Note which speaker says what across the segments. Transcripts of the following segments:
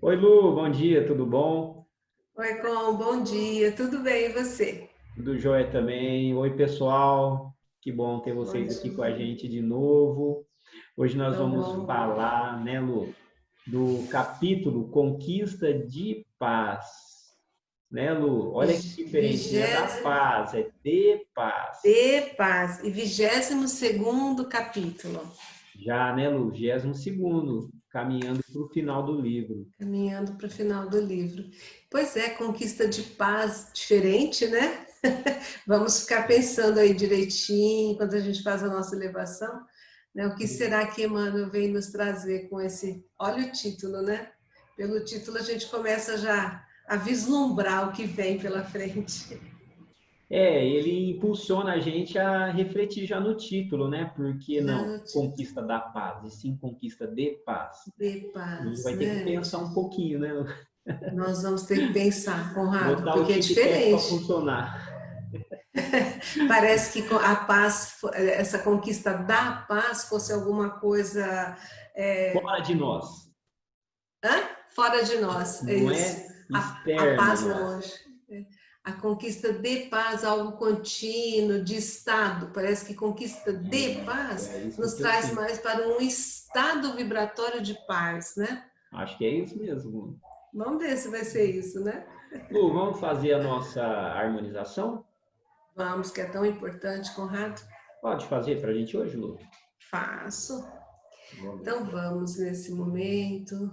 Speaker 1: Oi, Lu, bom dia, tudo bom?
Speaker 2: Oi, Com, bom dia, tudo bem e você?
Speaker 1: Tudo jóia também. Oi, pessoal, que bom ter
Speaker 2: Bom
Speaker 1: vocês aqui com a
Speaker 2: dia,
Speaker 1: gente de novo. Hoje nós
Speaker 2: tão
Speaker 1: vamos
Speaker 2: bom.
Speaker 1: falar, né, Lu, do capítulo Conquista de Paz. Né, Lu? Olha que diferente, não é da
Speaker 2: Vigésimo
Speaker 1: paz, é de paz.
Speaker 2: de paz e 22º capítulo,
Speaker 1: Já, né, Lu? 22º, caminhando para o final do livro.
Speaker 2: caminhando para o final do livro. Pois é, conquista de paz diferente, né? Vamos ficar pensando aí direitinho enquanto a gente faz a nossa elevação, né? O que será que Emmanuel vem nos trazer com esse? Olha o título, né? Pelo título a gente começa já a vislumbrar o que vem pela frente.
Speaker 1: É, ele impulsiona a gente a refletir já no título, né? Por que
Speaker 2: Já
Speaker 1: não
Speaker 2: no título.
Speaker 1: conquista da paz, e sim conquista de paz?
Speaker 2: De
Speaker 1: A gente
Speaker 2: paz,
Speaker 1: vai ter que
Speaker 2: né?
Speaker 1: pensar um pouquinho, né?
Speaker 2: Nós vamos ter que pensar, Conrado,
Speaker 1: Botar o
Speaker 2: porque é
Speaker 1: tic-tac para
Speaker 2: diferente.
Speaker 1: funcionar.
Speaker 2: Parece que a paz, essa conquista da paz fosse alguma coisa
Speaker 1: Fora de nós,
Speaker 2: fora de nós, é
Speaker 1: não
Speaker 2: isso.
Speaker 1: é
Speaker 2: A
Speaker 1: externo a
Speaker 2: paz
Speaker 1: nós.
Speaker 2: longe. A conquista de paz, algo contínuo, de estado. Parece que conquista de
Speaker 1: Isso,
Speaker 2: paz
Speaker 1: é isso
Speaker 2: nos
Speaker 1: que eu
Speaker 2: traz
Speaker 1: sinto.
Speaker 2: mais para um estado vibratório de paz, né?
Speaker 1: Acho que é isso mesmo.
Speaker 2: Vamos ver se vai ser isso, né?
Speaker 1: Lu, vamos fazer a nossa harmonização?
Speaker 2: Vamos, que é tão importante, Conrado.
Speaker 1: Pode fazer para a gente hoje, Lu?
Speaker 2: Faço.
Speaker 1: Vamos.
Speaker 2: Então vamos nesse momento,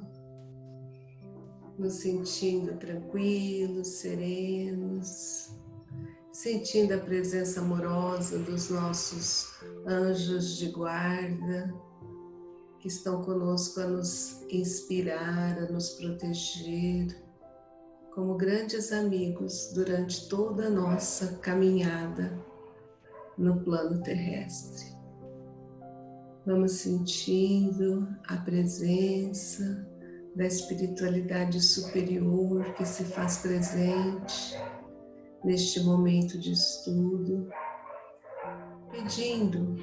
Speaker 2: nos sentindo tranquilos, serenos, sentindo a presença amorosa dos nossos anjos de guarda, que estão conosco a nos inspirar, a nos proteger, como grandes amigos durante toda a nossa caminhada no plano terrestre. Vamos sentindo a presença da espiritualidade superior que se faz presente neste momento de estudo, pedindo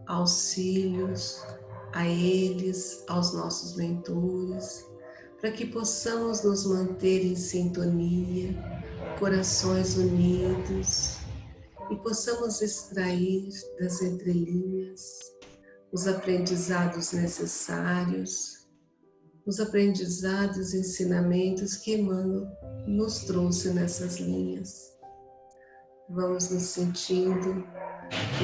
Speaker 2: auxílios a eles, aos nossos mentores, para que possamos nos manter em sintonia, corações unidos e possamos extrair das entrelinhas os aprendizados necessários, os aprendizados e ensinamentos que Emmanuel nos trouxe nessas linhas. Vamos nos sentindo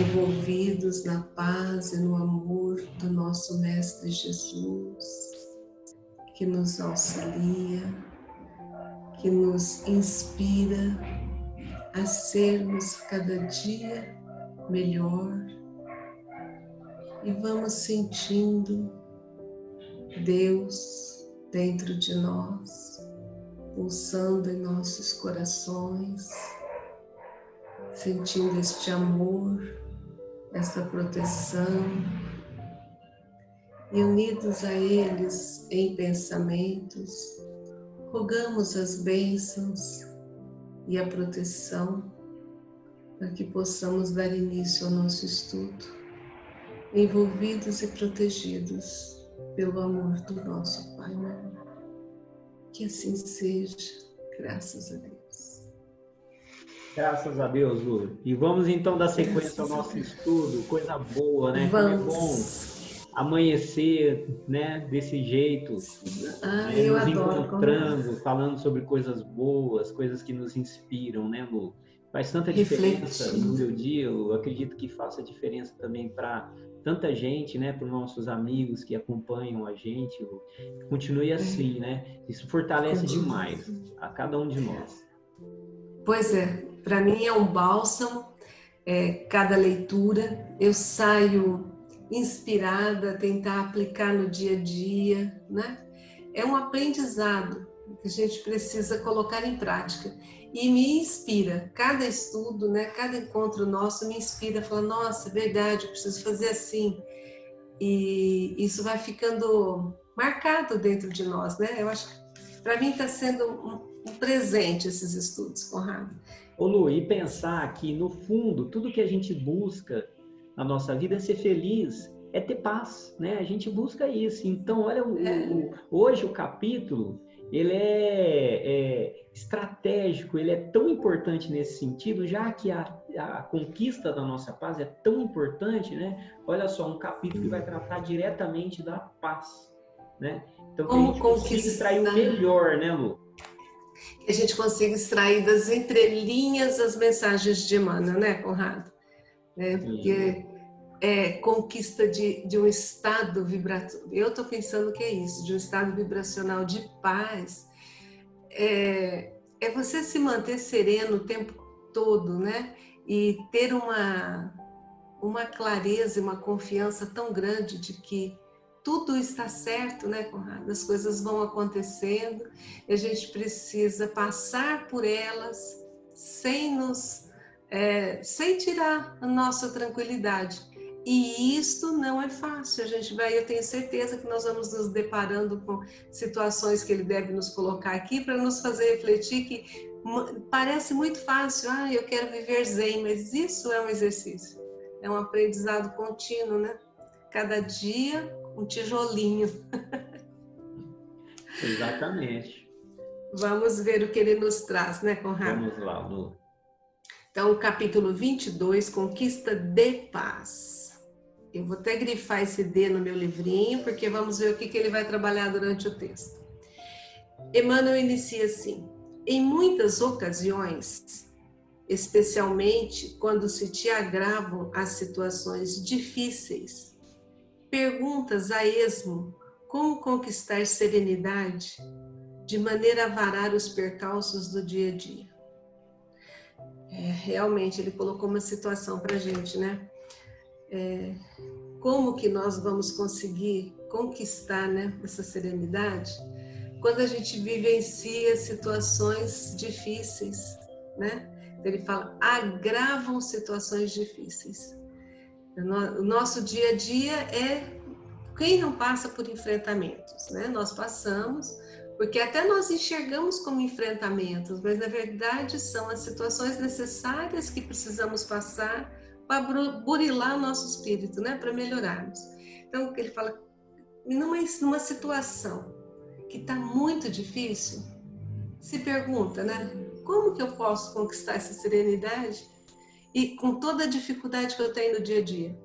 Speaker 2: envolvidos na paz e no amor do nosso Mestre Jesus, que nos auxilia, que nos inspira a sermos cada dia melhor. E vamos sentindo Deus dentro de nós, pulsando em nossos corações, sentindo este amor, esta proteção, e unidos a eles em pensamentos, rogamos as bênçãos e a proteção para que possamos dar início ao nosso estudo, envolvidos e protegidos pelo amor do nosso Pai maior. Que assim seja, graças a Deus.
Speaker 1: Graças a Deus, Lu. E vamos então dar sequência ao
Speaker 2: Graças a
Speaker 1: nosso
Speaker 2: Deus.
Speaker 1: estudo. Coisa boa, né? Como é bom
Speaker 2: Vamos.
Speaker 1: amanhecer, né? Desse jeito,
Speaker 2: Ah,
Speaker 1: né?
Speaker 2: eu
Speaker 1: Nos
Speaker 2: adoro, Conrado.
Speaker 1: encontrando, falando sobre coisas boas, coisas que nos inspiram, né, Lu? Faz tanta diferença no
Speaker 2: Refletindo.
Speaker 1: meu dia. Eu acredito que faça diferença também para tanta gente, né? Para os nossos amigos que acompanham a gente. Lu. Continue assim, né? Isso fortalece
Speaker 2: Continua.
Speaker 1: demais a cada um de nós.
Speaker 2: Pois é, para mim é um bálsamo, cada leitura. Eu saio inspirada a tentar aplicar no dia a dia, né? É um aprendizado que a gente precisa colocar em prática. E me inspira, cada estudo, né, cada encontro nosso me inspira, fala, nossa, é verdade, eu preciso fazer assim. E isso vai ficando marcado dentro de nós, né? Eu acho que para mim está sendo um presente esses estudos, Conrado.
Speaker 1: Ô Lu, e pensar que, no fundo, tudo que a gente busca na nossa vida é ser feliz. é ter paz, né? A gente busca isso. Então, olha, hoje o capítulo, ele é estratégico, ele é tão importante nesse sentido, já que a conquista da nossa paz é tão importante, né? Olha só, um capítulo que vai tratar diretamente da paz, né? Então, que a
Speaker 2: Como
Speaker 1: gente consiga extrair o
Speaker 2: conquistar,
Speaker 1: melhor, né, Lu?
Speaker 2: que a gente consiga extrair das entrelinhas as mensagens de Emmanuel, né, Conrado?
Speaker 1: Sim.
Speaker 2: Porque conquista de um estado vibracional. Eu estou pensando que é isso, de um estado vibracional de paz. É você se manter sereno o tempo todo, né? E ter uma clareza e uma confiança tão grande de que tudo está certo, né, Conrado? As coisas vão acontecendo e a gente precisa passar por elas sem sem tirar a nossa tranquilidade. E isso não é fácil. Eu tenho certeza que nós vamos nos deparando com situações que ele deve nos colocar aqui para nos fazer refletir que parece muito fácil. Eu quero viver zen, mas isso é um exercício. É um aprendizado contínuo, né? Cada dia um tijolinho.
Speaker 1: Exatamente.
Speaker 2: Vamos ver o que ele nos traz, né, Conrado?
Speaker 1: Vamos lá, Lu.
Speaker 2: Então, o capítulo 22, Conquista de Paz. Eu vou até grifar esse D no meu livrinho, porque vamos ver o que ele vai trabalhar durante o texto. Emmanuel inicia assim: em muitas ocasiões, especialmente quando se te agravam as situações difíceis, perguntas a esmo como conquistar serenidade de maneira a varar os percalços do dia a dia. Realmente, ele colocou uma situação para a gente, né? Como que nós vamos conseguir conquistar, né, essa serenidade quando a gente vivencia situações difíceis, né? Ele fala, agravam situações difíceis. O nosso dia a dia quem não passa por enfrentamentos, né? Nós passamos, porque até nós enxergamos como enfrentamentos, mas na verdade são as situações necessárias que precisamos passar para burilar o nosso espírito, né? Para melhorarmos. Então, ele fala, numa situação que está muito difícil, se pergunta, né? Como que eu posso conquistar essa serenidade e com toda a dificuldade que eu tenho no dia a dia?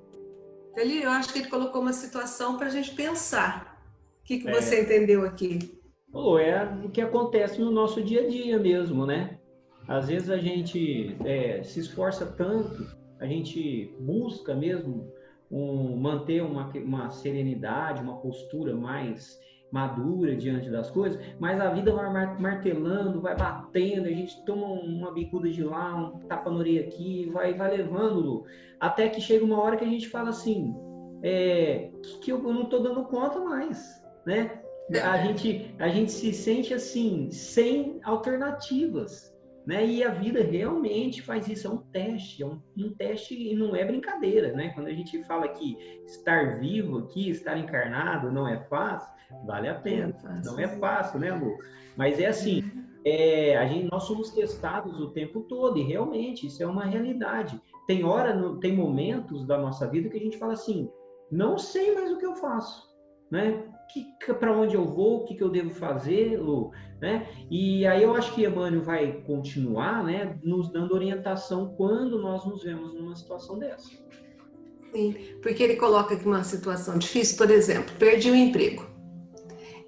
Speaker 2: Eu acho que ele colocou uma situação para a gente pensar. O que você entendeu aqui?
Speaker 1: É o que acontece no nosso dia a dia mesmo, né? Às vezes a gente se esforça tanto, a gente busca mesmo manter uma serenidade, uma postura mais madura diante das coisas, mas a vida vai martelando, vai batendo, a gente toma uma bicuda de lá, um tapa na orelha aqui, vai levando, até que chega uma hora que a gente fala assim, que eu não estou dando conta mais, né? A gente se sente assim, sem alternativas, né? E a vida realmente faz isso, é um teste e não é brincadeira, né? Quando a gente fala que estar vivo aqui, estar encarnado não é fácil, vale a pena. Não é fácil, né, Lu? Mas é assim, nós somos testados o tempo todo e realmente isso é uma realidade. Tem momentos da nossa vida que a gente fala assim, não sei mais o que eu faço, né? Para onde eu vou, o que eu devo fazer, Lu, né? E aí eu acho que Emmanuel vai continuar, né, nos dando orientação quando nós nos vemos numa situação dessa.
Speaker 2: Sim, porque ele coloca aqui uma situação difícil, por exemplo, perdi o emprego.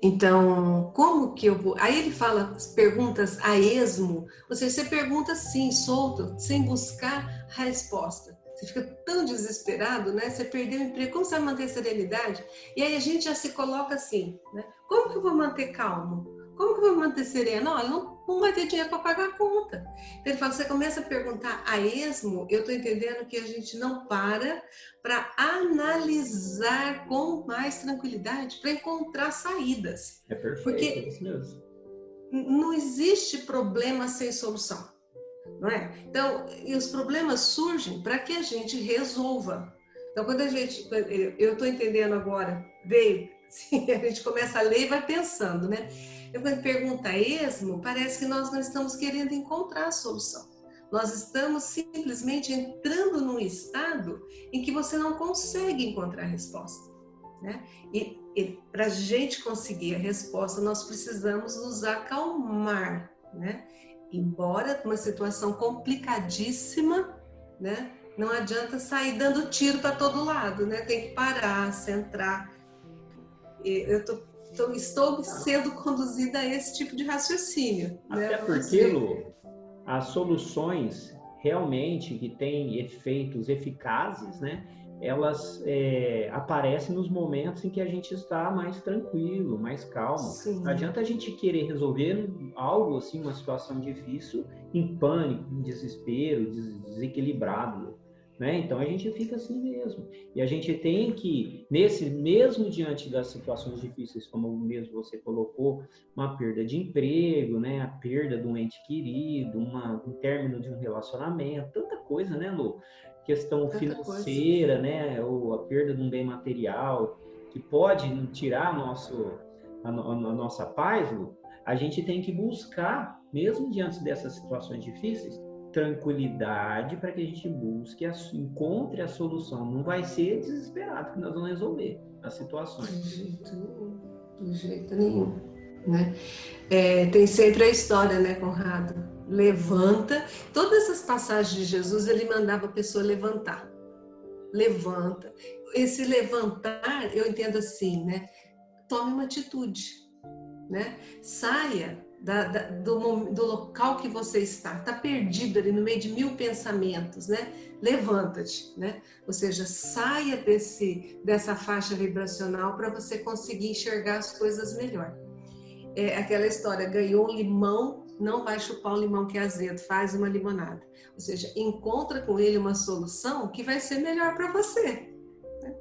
Speaker 2: Então, como que eu vou? Aí ele fala perguntas a esmo, ou seja, você pergunta assim, solto, sem buscar a resposta. Você fica tão desesperado, né? Você perdeu o emprego, como você vai manter a serenidade? E aí a gente já se coloca assim, né? Como que eu vou manter calmo? Como que eu vou manter sereno? Olha, não vai ter dinheiro para pagar a conta. Então ele fala, você começa a perguntar a esmo, eu estou entendendo que a gente não para analisar com mais tranquilidade, para encontrar saídas.
Speaker 1: É perfeito,
Speaker 2: Porque
Speaker 1: é isso mesmo.
Speaker 2: não existe problema sem solução. Não é? Então, e os problemas surgem para que a gente resolva. Então, eu estou entendendo agora, a gente começa a ler e vai pensando, né? Quando pergunta a esmo, parece que nós não estamos querendo encontrar a solução. Nós estamos simplesmente entrando num estado em que você não consegue encontrar resposta, né? E para a gente conseguir a resposta, nós precisamos nos acalmar, né? Embora uma situação complicadíssima, né? Não adianta sair dando tiro para todo lado, né? Tem que parar, centrar. Estou sendo conduzida a esse tipo de raciocínio,
Speaker 1: Até
Speaker 2: né?
Speaker 1: porque, Lu, as soluções realmente que têm efeitos eficazes, né? Elas aparecem nos momentos em que a gente está mais tranquilo, mais calmo.
Speaker 2: Sim.
Speaker 1: Não adianta a gente querer resolver algo assim, uma situação difícil, em pânico, em desespero, desequilibrado, né? Então a gente fica assim mesmo. E a gente tem que, mesmo diante das situações difíceis, como mesmo você colocou, uma perda de emprego, né? A perda de um ente querido, um término de um relacionamento, tanta coisa, né, Lu? Questão financeira, né? Ou a perda de um bem material, que pode tirar a nossa paz, Lu. A gente tem que buscar, mesmo diante dessas situações difíceis, tranquilidade para que a gente busque, encontre a solução. Não vai ser desesperado que nós vamos resolver as situações.
Speaker 2: De jeito nenhum, né? Tem sempre a história, né, Conrado? Levanta. Todas essas passagens de Jesus, ele mandava a pessoa levantar. Levanta. Esse levantar, eu entendo assim, né? Tome uma atitude, né? Saia do local que você está perdido ali no meio de 1000 pensamentos, né? Levanta-te, né? Ou seja, saia dessa faixa vibracional para você conseguir enxergar as coisas melhor. Aquela história, ganhou um limão, não vai chupar o limão que é azedo, faz uma limonada. Ou seja, encontra com ele uma solução que vai ser melhor para você, né?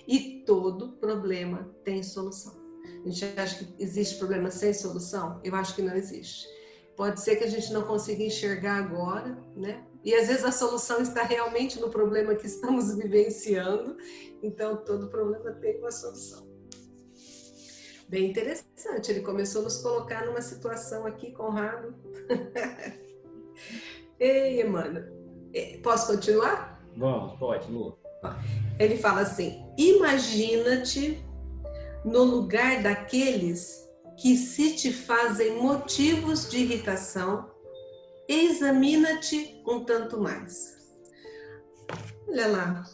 Speaker 2: E todo problema tem solução. A gente acha que existe problema sem solução? Eu acho que não existe. Pode ser que a gente não consiga enxergar agora, né? E às vezes a solução está realmente no problema que estamos vivenciando. Então, todo problema tem uma solução. Bem interessante. Ele começou a nos colocar numa situação aqui, Conrado. Ei, Emmanuel, posso continuar?
Speaker 1: Vamos, pode, Lu.
Speaker 2: Ele fala assim: imagina-te no lugar daqueles que se te fazem motivos de irritação, examina-te um tanto mais. Olha lá.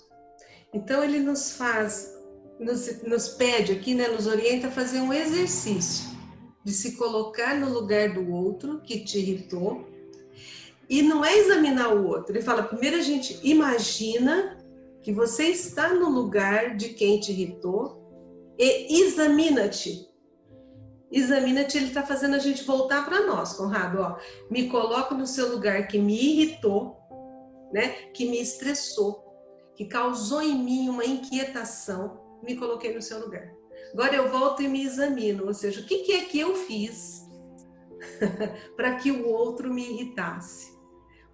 Speaker 2: Então ele nos pede aqui, né, nos orienta a fazer um exercício de se colocar no lugar do outro que te irritou. E não é examinar o outro. Ele fala, primeiro a gente imagina que você está no lugar de quem te irritou e examina-te. Examina-te, ele está fazendo a gente voltar para nós, Conrado. Ó, me coloco no seu lugar que me irritou, né? Que me estressou, que causou em mim uma inquietação. Me coloquei no seu lugar. Agora eu volto e me examino, ou seja, o que é que eu fiz para que o outro me irritasse?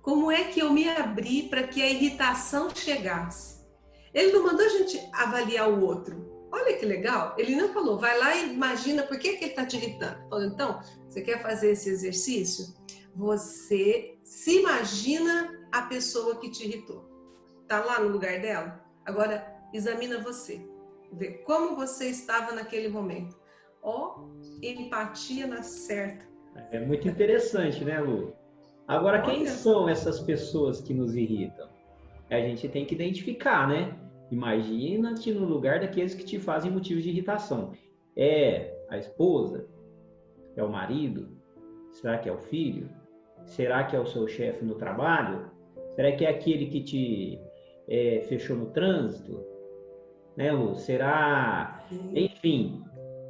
Speaker 2: Como é que eu me abri para que a irritação chegasse? Ele não mandou a gente avaliar o outro. Olha que legal, ele não falou, vai lá e imagina por que ele está te irritando. Falou, então, você quer fazer esse exercício? Você se imagina a pessoa que te irritou. Está lá no lugar dela? Agora, examina você. Vê como você estava naquele momento. Ó, empatia na certa.
Speaker 1: É muito interessante, né, Lu? Agora, quem são essas pessoas que nos irritam? A gente tem que identificar, né? Imagina-te no lugar daqueles que te fazem motivos de irritação. É a esposa? É o marido? Será que é o filho? Será que é o seu chefe no trabalho? Será que é aquele que te fechou no trânsito? Né, Lu? Será? Enfim,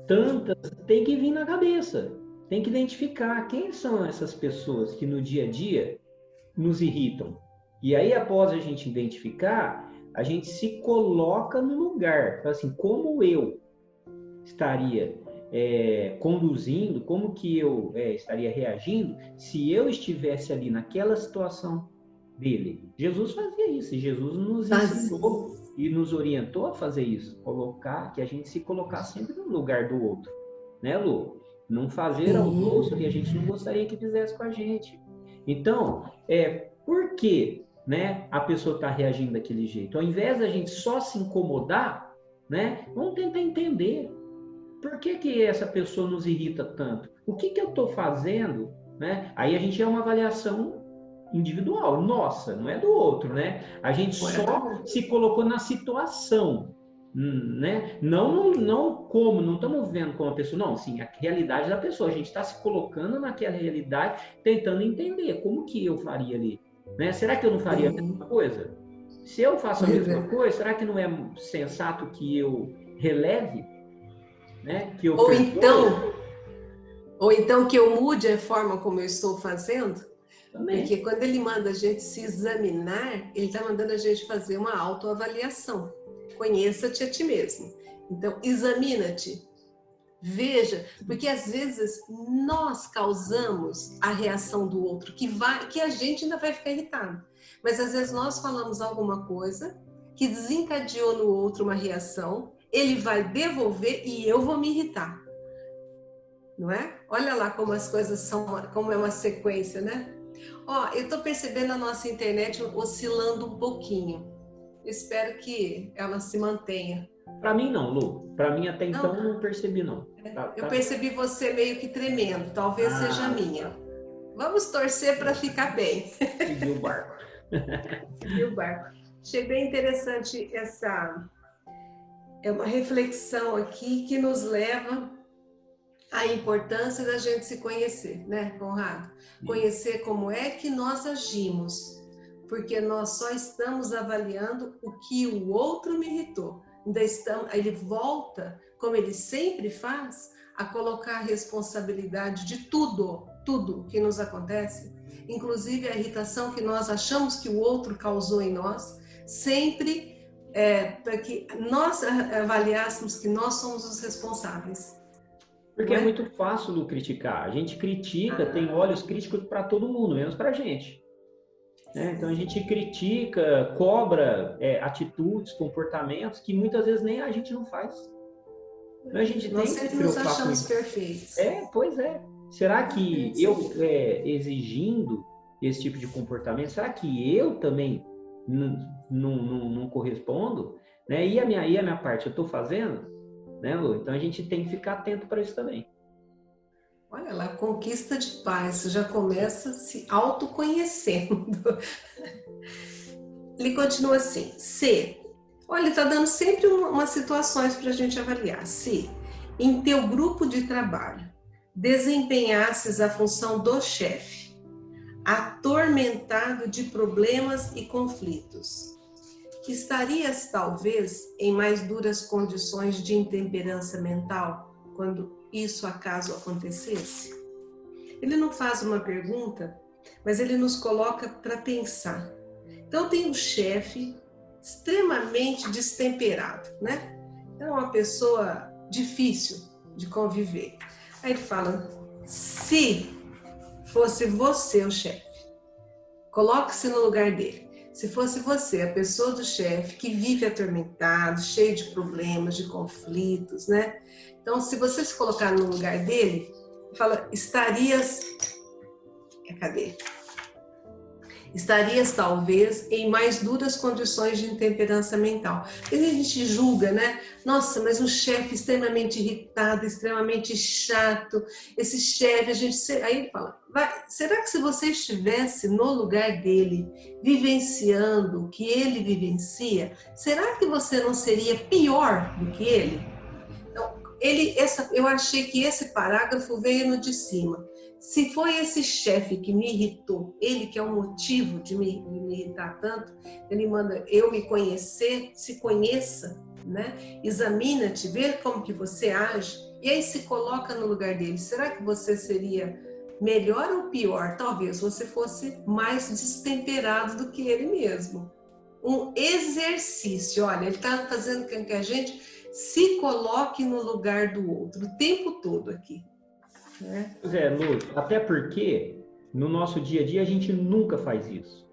Speaker 1: tantas tem que vir na cabeça. Tem que identificar quem são essas pessoas que no dia a dia nos irritam. E aí, após a gente identificar, a gente se coloca no lugar. Assim, como eu estaria conduzindo, como que eu estaria reagindo se eu estivesse ali naquela situação dele. Jesus fazia isso, e Jesus nos ensinou e nos orientou a fazer isso, que a gente se colocar sempre no lugar do outro, né, Lu? Não fazer ao outro o que a gente não gostaria que fizesse com a gente. Então, por que, né, a pessoa está reagindo daquele jeito. Ao invés da gente só se incomodar, né, vamos tentar entender por que essa pessoa nos irrita tanto. O que eu estou fazendo, né? Aí a gente é uma avaliação individual, nossa, não é do outro, né? A gente só se colocou na situação, né? Não estamos vendo como a pessoa, não, sim, a realidade da pessoa. A gente está se colocando naquela realidade, tentando entender como que eu faria ali, né? Será que eu não faria a mesma coisa? Se eu faço a mesma coisa, será que não é sensato que eu releve, né? Que eu
Speaker 2: ou então que eu mude a forma como eu estou fazendo?
Speaker 1: Também.
Speaker 2: Porque quando ele manda a gente se examinar, ele está mandando a gente fazer uma autoavaliação. Conheça-te a ti mesmo. Então, examina-te. Veja, porque às vezes nós causamos a reação do outro, que a gente ainda vai ficar irritado. Mas às vezes nós falamos alguma coisa que desencadeou no outro uma reação, ele vai devolver e eu vou me irritar. Não é? Olha lá como as coisas são, como é uma sequência, né? Ó, eu tô percebendo a nossa internet oscilando um pouquinho. Eu espero que ela se mantenha.
Speaker 1: Para mim não, Lu. Para mim até então não percebi não.
Speaker 2: Eu percebi você meio que tremendo. Talvez seja a minha. Vamos torcer para ficar bem.
Speaker 1: Seguiu o barco.
Speaker 2: Seguiu o barco. Achei bem interessante essa... É uma reflexão aqui que nos leva à importância da gente se conhecer, né, Conrado? Conhecer como é que nós agimos, porque nós só estamos avaliando o que o outro me irritou. Ele volta, como ele sempre faz, a colocar a responsabilidade de tudo que nos acontece, inclusive a irritação que nós achamos que o outro causou em nós, sempre para que nós avaliássemos que nós somos os responsáveis.
Speaker 1: Porque é muito fácil, Lu, criticar. A gente critica, tem olhos críticos para todo mundo, menos para a gente. Né? Então a gente critica, cobra atitudes, comportamentos que muitas vezes nem a gente não faz. Então a gente
Speaker 2: Nós
Speaker 1: tem que
Speaker 2: sempre nos achamos perfeitos.
Speaker 1: Pois é. Será que eu exigindo esse tipo de comportamento, será que eu também não correspondo? Né? E a minha parte, eu estou fazendo? Né, Lu? Então a gente tem que ficar atento para isso também.
Speaker 2: Olha lá, conquista de paz, já começa se autoconhecendo. Ele continua assim, se, olha, está dando sempre umas situações para a gente avaliar. Se em teu grupo de trabalho desempenhasses a função do chefe, atormentado de problemas e conflitos, estarias talvez em mais duras condições de intemperança mental quando isso acaso acontecesse? Ele não faz uma pergunta, mas ele nos coloca para pensar. Então tem um chefe extremamente destemperado, né? É uma pessoa difícil de conviver. Aí ele fala, se fosse você o chefe, coloque-se no lugar dele. Se fosse você, a pessoa do chefe que vive atormentado, cheio de problemas, de conflitos, né? Então, se você se colocar no lugar dele, fala, estarias talvez em mais duras condições de intemperança mental. E a gente julga, né? Nossa, mas um chefe extremamente irritado, extremamente chato, esse chefe, aí ele fala, será que se você estivesse no lugar dele, vivenciando o que ele vivencia, será que você não seria pior do que ele? Então, eu achei que esse parágrafo veio no de cima. Se foi esse chefe que me irritou, ele que é o motivo de me irritar tanto, ele manda eu me conhecer, se conheça, né? Examina-te, vê como que você age, e aí se coloca no lugar dele. Será que você seria melhor ou pior? Talvez você fosse mais destemperado do que ele mesmo. Um exercício, olha, ele está fazendo com que a gente se coloque no lugar do outro o tempo todo aqui.
Speaker 1: Pois é, Lu, até porque no nosso dia a dia a gente nunca faz isso.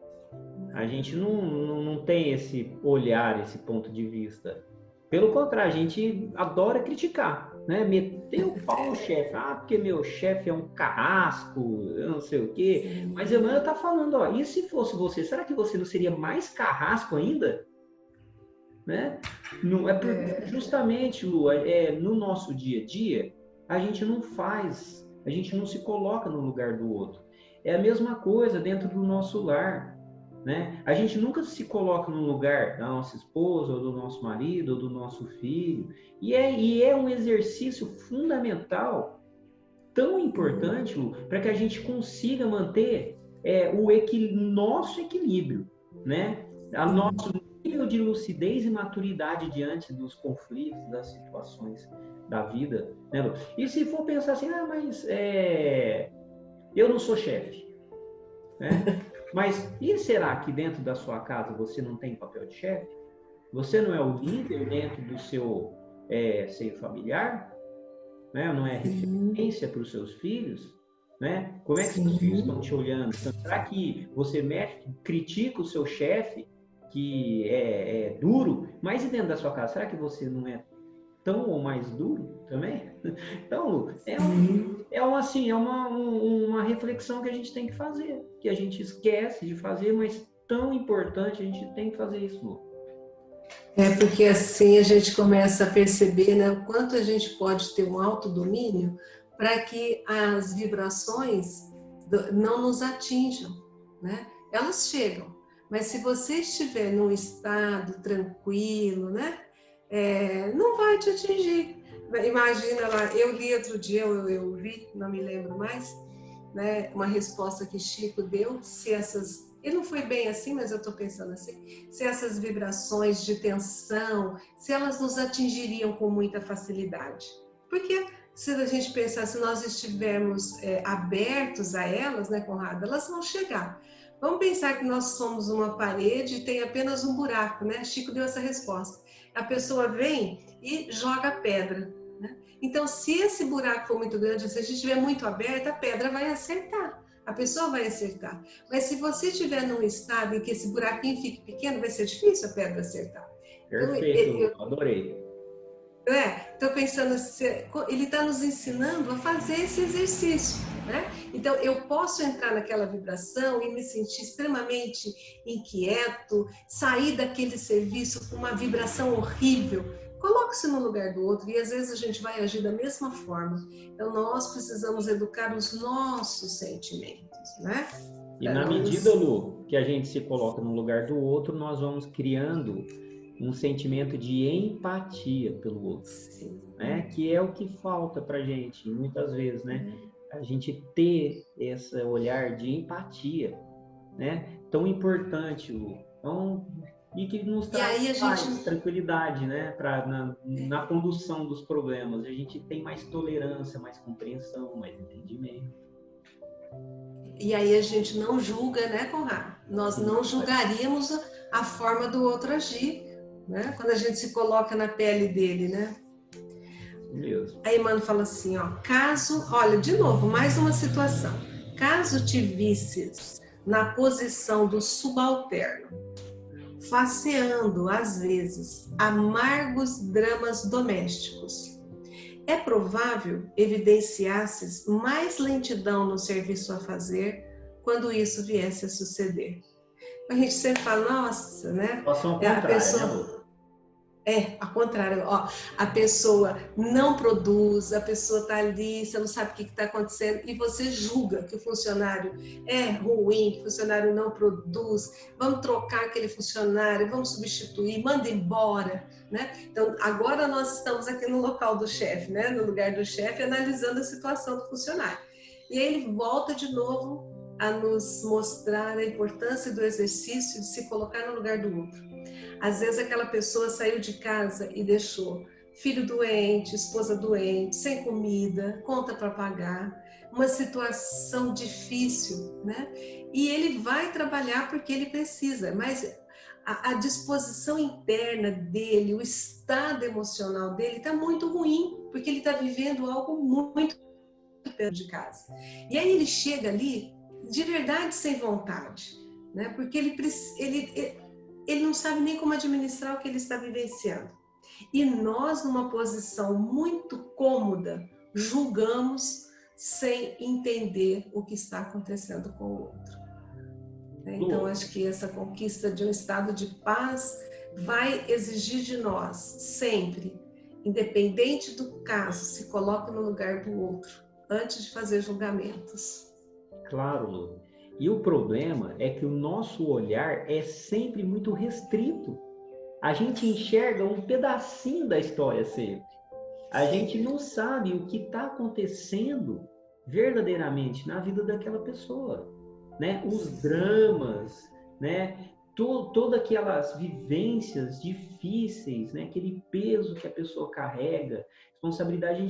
Speaker 1: A gente não tem esse olhar, esse ponto de vista. Pelo contrário, a gente adora criticar. né? Meter o pau no chefe. Ah, porque meu chefe é um carrasco, eu não sei o quê. Mas a Emmanuel está falando, ó, e se fosse você, será que você não seria mais carrasco ainda? Né? Não, justamente, Lu, no nosso dia a dia, a gente não faz, a gente não se coloca no lugar do outro. É a mesma coisa dentro do nosso lar, né? A gente nunca se coloca no lugar da nossa esposa, ou do nosso marido, ou do nosso filho. E é um exercício fundamental, tão importante, Lu, para que a gente consiga manter nosso equilíbrio, né? A nosso nível de lucidez e maturidade diante dos conflitos, das situações da vida, né, Lu? E se for pensar assim, mas eu não sou chefe, né? Mas e será que dentro da sua casa você não tem papel de chefe? Você não é o líder dentro do seu seio familiar? Né? Não é referência para os seus filhos? Né? Como é que seus filhos estão te olhando? Então, será que você critica o seu chefe, que é duro, mas e dentro da sua casa? Será que você não é tão ou mais duro também? Então, uma reflexão que a gente tem que fazer, que a gente esquece de fazer, mas tão importante, a gente tem que fazer isso, Lu.
Speaker 2: Porque assim a gente começa a perceber, né, o quanto a gente pode ter um autodomínio para que as vibrações não nos atinjam, né? Elas chegam, mas se você estiver num estado tranquilo, né, não vai te atingir. Imagina lá, eu li outro dia, eu vi, não me lembro mais, né, uma resposta que Chico deu, se essas... E não foi bem assim, mas eu estou pensando assim, se essas vibrações de tensão, se elas nos atingiriam com muita facilidade. Porque se a gente pensar, se nós estivermos abertos a elas, né, Conrado, elas vão chegar. Vamos pensar que nós somos uma parede e tem apenas um buraco, né? Chico deu essa resposta. A pessoa vem e joga a pedra, né? Então, se esse buraco for muito grande, se a gente estiver muito aberto, a pedra vai acertar. A pessoa vai acertar. Mas se você estiver num estado em que esse buraquinho fique pequeno, vai ser difícil a pedra acertar.
Speaker 1: Perfeito, então, adorei.
Speaker 2: Estou pensando, ele está nos ensinando a fazer esse exercício, né? Então, eu posso entrar naquela vibração e me sentir extremamente inquieto, sair daquele serviço com uma vibração horrível. Coloque-se no lugar do outro e às vezes a gente vai agir da mesma forma. Então, nós precisamos educar os nossos sentimentos, né?
Speaker 1: E na medida, Lu, que a gente se coloca no lugar do outro, nós vamos criando um sentimento de empatia pelo outro, né? Que é o que falta para a gente, muitas vezes, né? A gente ter esse olhar de empatia, né? Tão importante, Lu. Então, e que nos traz paz, tranquilidade, né? Na condução dos problemas. A gente tem mais tolerância, mais compreensão, mais entendimento.
Speaker 2: E aí a gente não julga, né, Conrado? Nós não julgaríamos a forma do outro agir, né? Quando a gente se coloca na pele dele, né?
Speaker 1: Mesmo.
Speaker 2: Aí Emmanuel fala assim, ó, olha, de novo, mais uma situação. Caso te visses na posição do subalterno, faceando, às vezes, amargos dramas domésticos, é provável evidenciasses mais lentidão no serviço a fazer quando isso viesse a suceder. A gente sempre fala, nossa, né?
Speaker 1: Situação contrária, né, Lu?
Speaker 2: Ao contrário, ó, a pessoa não produz, a pessoa está ali, você não sabe o que está acontecendo e você julga que o funcionário é ruim, que o funcionário não produz, vamos trocar aquele funcionário, vamos substituir, manda embora, né? Então, agora nós estamos aqui no local do chefe, né? No lugar do chefe, analisando a situação do funcionário. E aí ele volta de novo a nos mostrar a importância do exercício de se colocar no lugar do outro. Às vezes aquela pessoa saiu de casa e deixou filho doente, esposa doente, sem comida, conta para pagar, uma situação difícil, né? E ele vai trabalhar porque ele precisa, mas a disposição interna dele, o estado emocional dele está muito ruim, porque ele está vivendo algo muito perto de casa. E aí ele chega ali de verdade sem vontade, né? Porque ele não sabe nem como administrar o que ele está vivenciando. E nós, numa posição muito cômoda, julgamos sem entender o que está acontecendo com o outro. Então, acho que essa conquista de um estado de paz vai exigir de nós, sempre, independente do caso, se coloque no lugar do outro, antes de fazer julgamentos.
Speaker 1: Claro, Lu. E o problema é que o nosso olhar é sempre muito restrito. A gente enxerga um pedacinho da história sempre. A gente não sabe o que está acontecendo verdadeiramente na vida daquela pessoa, né? Os dramas, né? Todas aquelas vivências difíceis, né? Aquele peso que a pessoa carrega, responsabilidade,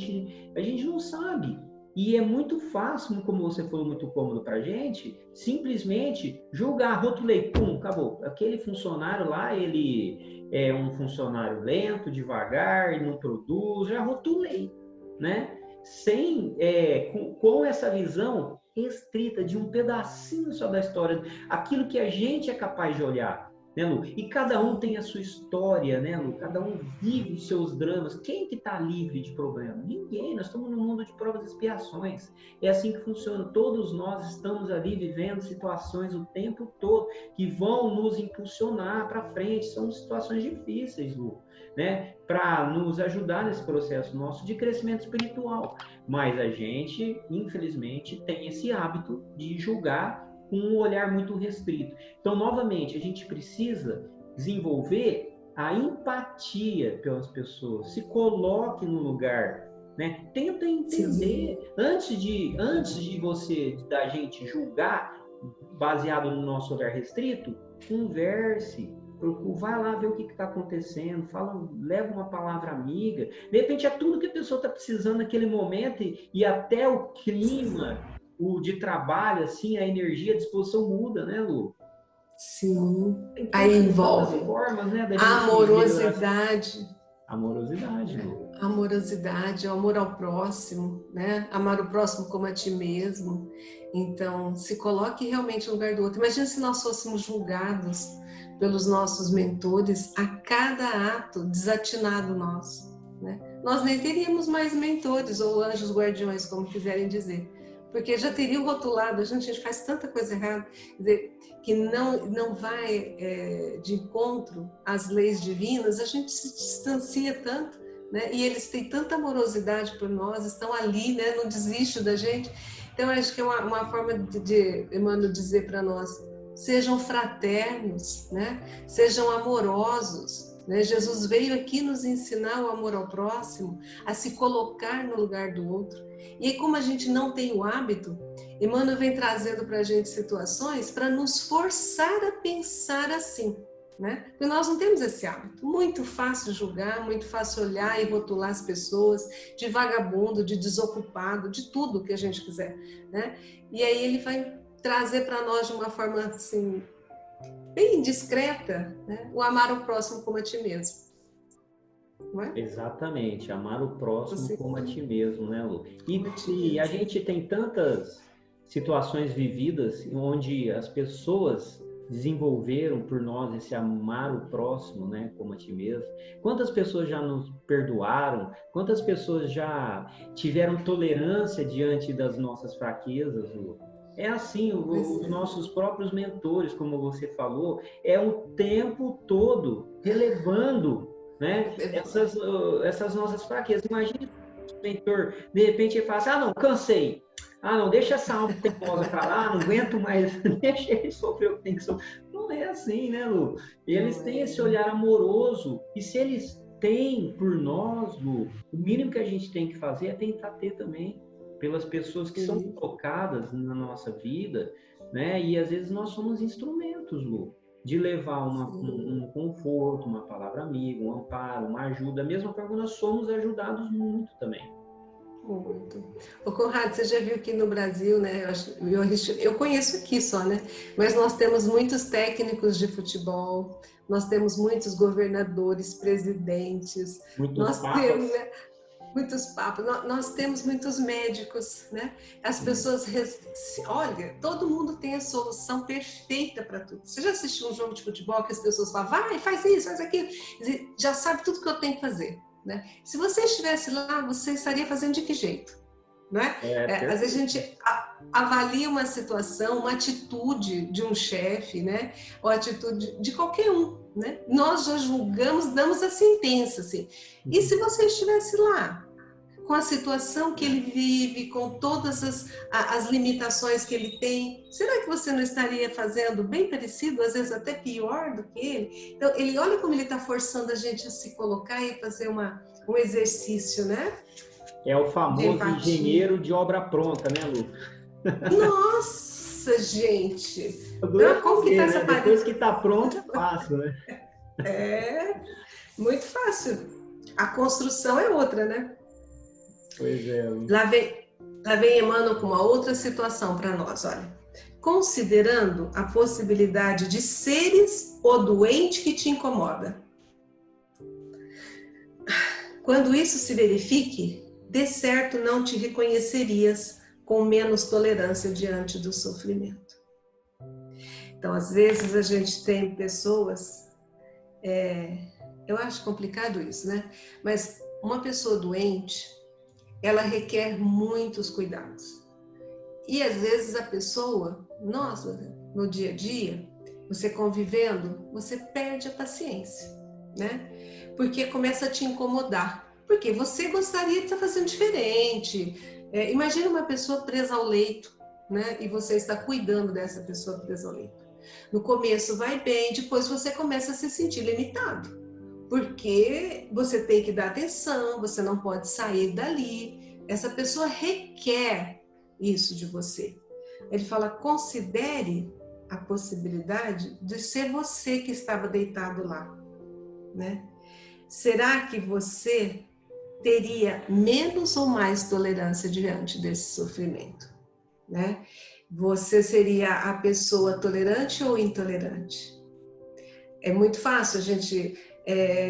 Speaker 1: a gente não sabe. E é muito fácil, como você falou, muito cômodo para a gente, simplesmente julgar, rotulei, pum, acabou. Aquele funcionário lá, ele é um funcionário lento, devagar, ele não produz, já rotulei, né? Com essa visão restrita de um pedacinho só da história, aquilo que a gente é capaz de olhar, né, Lu? E cada um tem a sua história, né, Lu? Cada um vive os seus dramas. Quem que está livre de problema? Ninguém. Nós estamos num mundo de provas e expiações. É assim que funciona. Todos nós estamos ali vivendo situações o tempo todo que vão nos impulsionar para frente. São situações difíceis, Lu, né? Para nos ajudar nesse processo nosso de crescimento espiritual. Mas a gente, infelizmente, tem esse hábito de julgar com um olhar muito restrito. Então, novamente, a gente precisa desenvolver a empatia pelas pessoas. Se coloque no lugar, né? Tenta entender. Antes de você, da gente julgar, baseado no nosso olhar restrito, converse. Vai lá ver o que está acontecendo, leva uma palavra amiga. De repente é tudo que a pessoa está precisando naquele momento e até o clima de trabalho, assim, a energia, a disposição muda, né, Lu?
Speaker 2: Sim. Aí envolve
Speaker 1: formas, né,
Speaker 2: amorosidade.
Speaker 1: Amorosidade, Lu.
Speaker 2: Amorosidade, o amor ao próximo, né? Amar o próximo como a ti mesmo. Então, se coloque realmente no lugar do outro. Imagina se nós fôssemos julgados pelos nossos mentores a cada ato desatinado nosso, né? Nós nem teríamos mais mentores ou anjos guardiões, como quiserem dizer, porque já teriam rotulado, a gente faz tanta coisa errada, quer dizer, que não vai de encontro às leis divinas, a gente se distancia tanto, né? E eles têm tanta amorosidade por nós, estão ali, né? Não desistem da gente. Então, acho que é uma forma de Emmanuel dizer para nós, sejam fraternos, né? Sejam amorosos, né? Jesus veio aqui nos ensinar o amor ao próximo, a se colocar no lugar do outro. E aí, como a gente não tem o hábito, Emmanuel vem trazendo para a gente situações para nos forçar a pensar assim, né? Porque nós não temos esse hábito. Muito fácil julgar, muito fácil olhar e rotular as pessoas de vagabundo, de desocupado, de tudo que a gente quiser, né? E aí ele vai trazer para nós de uma forma assim bem discreta, né? O amar o próximo como a ti mesmo. Não é?
Speaker 1: Exatamente, amar o próximo como a ti mesmo, né, Lu? E a gente tem tantas situações vividas onde as pessoas desenvolveram por nós esse amar o próximo, né, como a ti mesmo. Quantas pessoas já nos perdoaram? Quantas pessoas já tiveram tolerância diante das nossas fraquezas, Lu? É assim, os nossos próprios mentores, como você falou, é o tempo todo relevando, né, essas nossas fraquezas. Imagina o mentor, de repente, ele fala assim, não, cansei. Não, deixa essa alma teimosa para lá, não aguento mais, deixa ele sofrer o que tem que sofrer. Não é assim, né, Lu? Eles têm esse olhar amoroso, e se eles têm por nós, Lu, o mínimo que a gente tem que fazer é tentar ter também pelas pessoas que são tocadas na nossa vida, né? E às vezes nós somos instrumentos, Lu, de levar um conforto, uma palavra amiga, um amparo, uma ajuda. Da mesma forma, nós somos ajudados muito também.
Speaker 2: Muito. Ô Conrado, você já viu que no Brasil, né? Eu conheço aqui só, né? Mas nós temos muitos técnicos de futebol, nós temos muitos governadores, presidentes, nós temos, né? muitos papos. Nós temos muitos médicos, né? As pessoas, olha, todo mundo tem a solução perfeita para tudo. Você já assistiu um jogo de futebol que as pessoas falam, vai, faz isso, faz aquilo, já sabe tudo que eu tenho que fazer, né? Se você estivesse lá, você estaria fazendo de que jeito? Né? Às vezes a gente avalia uma situação, uma atitude de um chefe, né? Ou atitude de qualquer um, né? Nós já julgamos, damos a sentença, assim. E se você estivesse lá, com a situação que ele vive, com todas as limitações que ele tem, será que você não estaria fazendo bem parecido, às vezes até pior do que ele? Então, ele olha como ele está forçando a gente a se colocar e fazer um exercício, né?
Speaker 1: É o famoso engenheiro de obra pronta, né, Lu?
Speaker 2: Nossa, gente!
Speaker 1: Como que tá essa parte? Depois que está pronto, é fácil, né?
Speaker 2: É, muito fácil. A construção é outra, né?
Speaker 1: Pois é.
Speaker 2: Lá vem Emmanuel com uma outra situação para nós, olha. Considerando a possibilidade de seres o doente que te incomoda. Quando isso se verifique, de certo não te reconhecerias com menos tolerância diante do sofrimento. Então, às vezes a gente tem pessoas, eu acho complicado isso, né? Mas uma pessoa doente, ela requer muitos cuidados. E às vezes a pessoa, nossa, no dia a dia, você convivendo, você perde a paciência, né? Porque começa a te incomodar. Porque você gostaria de estar fazendo diferente. Imagina uma pessoa presa ao leito, né? E você está cuidando dessa pessoa presa ao leito. No começo vai bem, depois você começa a se sentir limitado. Porque você tem que dar atenção, você não pode sair dali. Essa pessoa requer isso de você. Ele fala, considere a possibilidade de ser você que estava deitado lá, né? Será que você teria menos ou mais tolerância diante desse sofrimento, né? Você seria a pessoa tolerante ou intolerante? É muito fácil a gente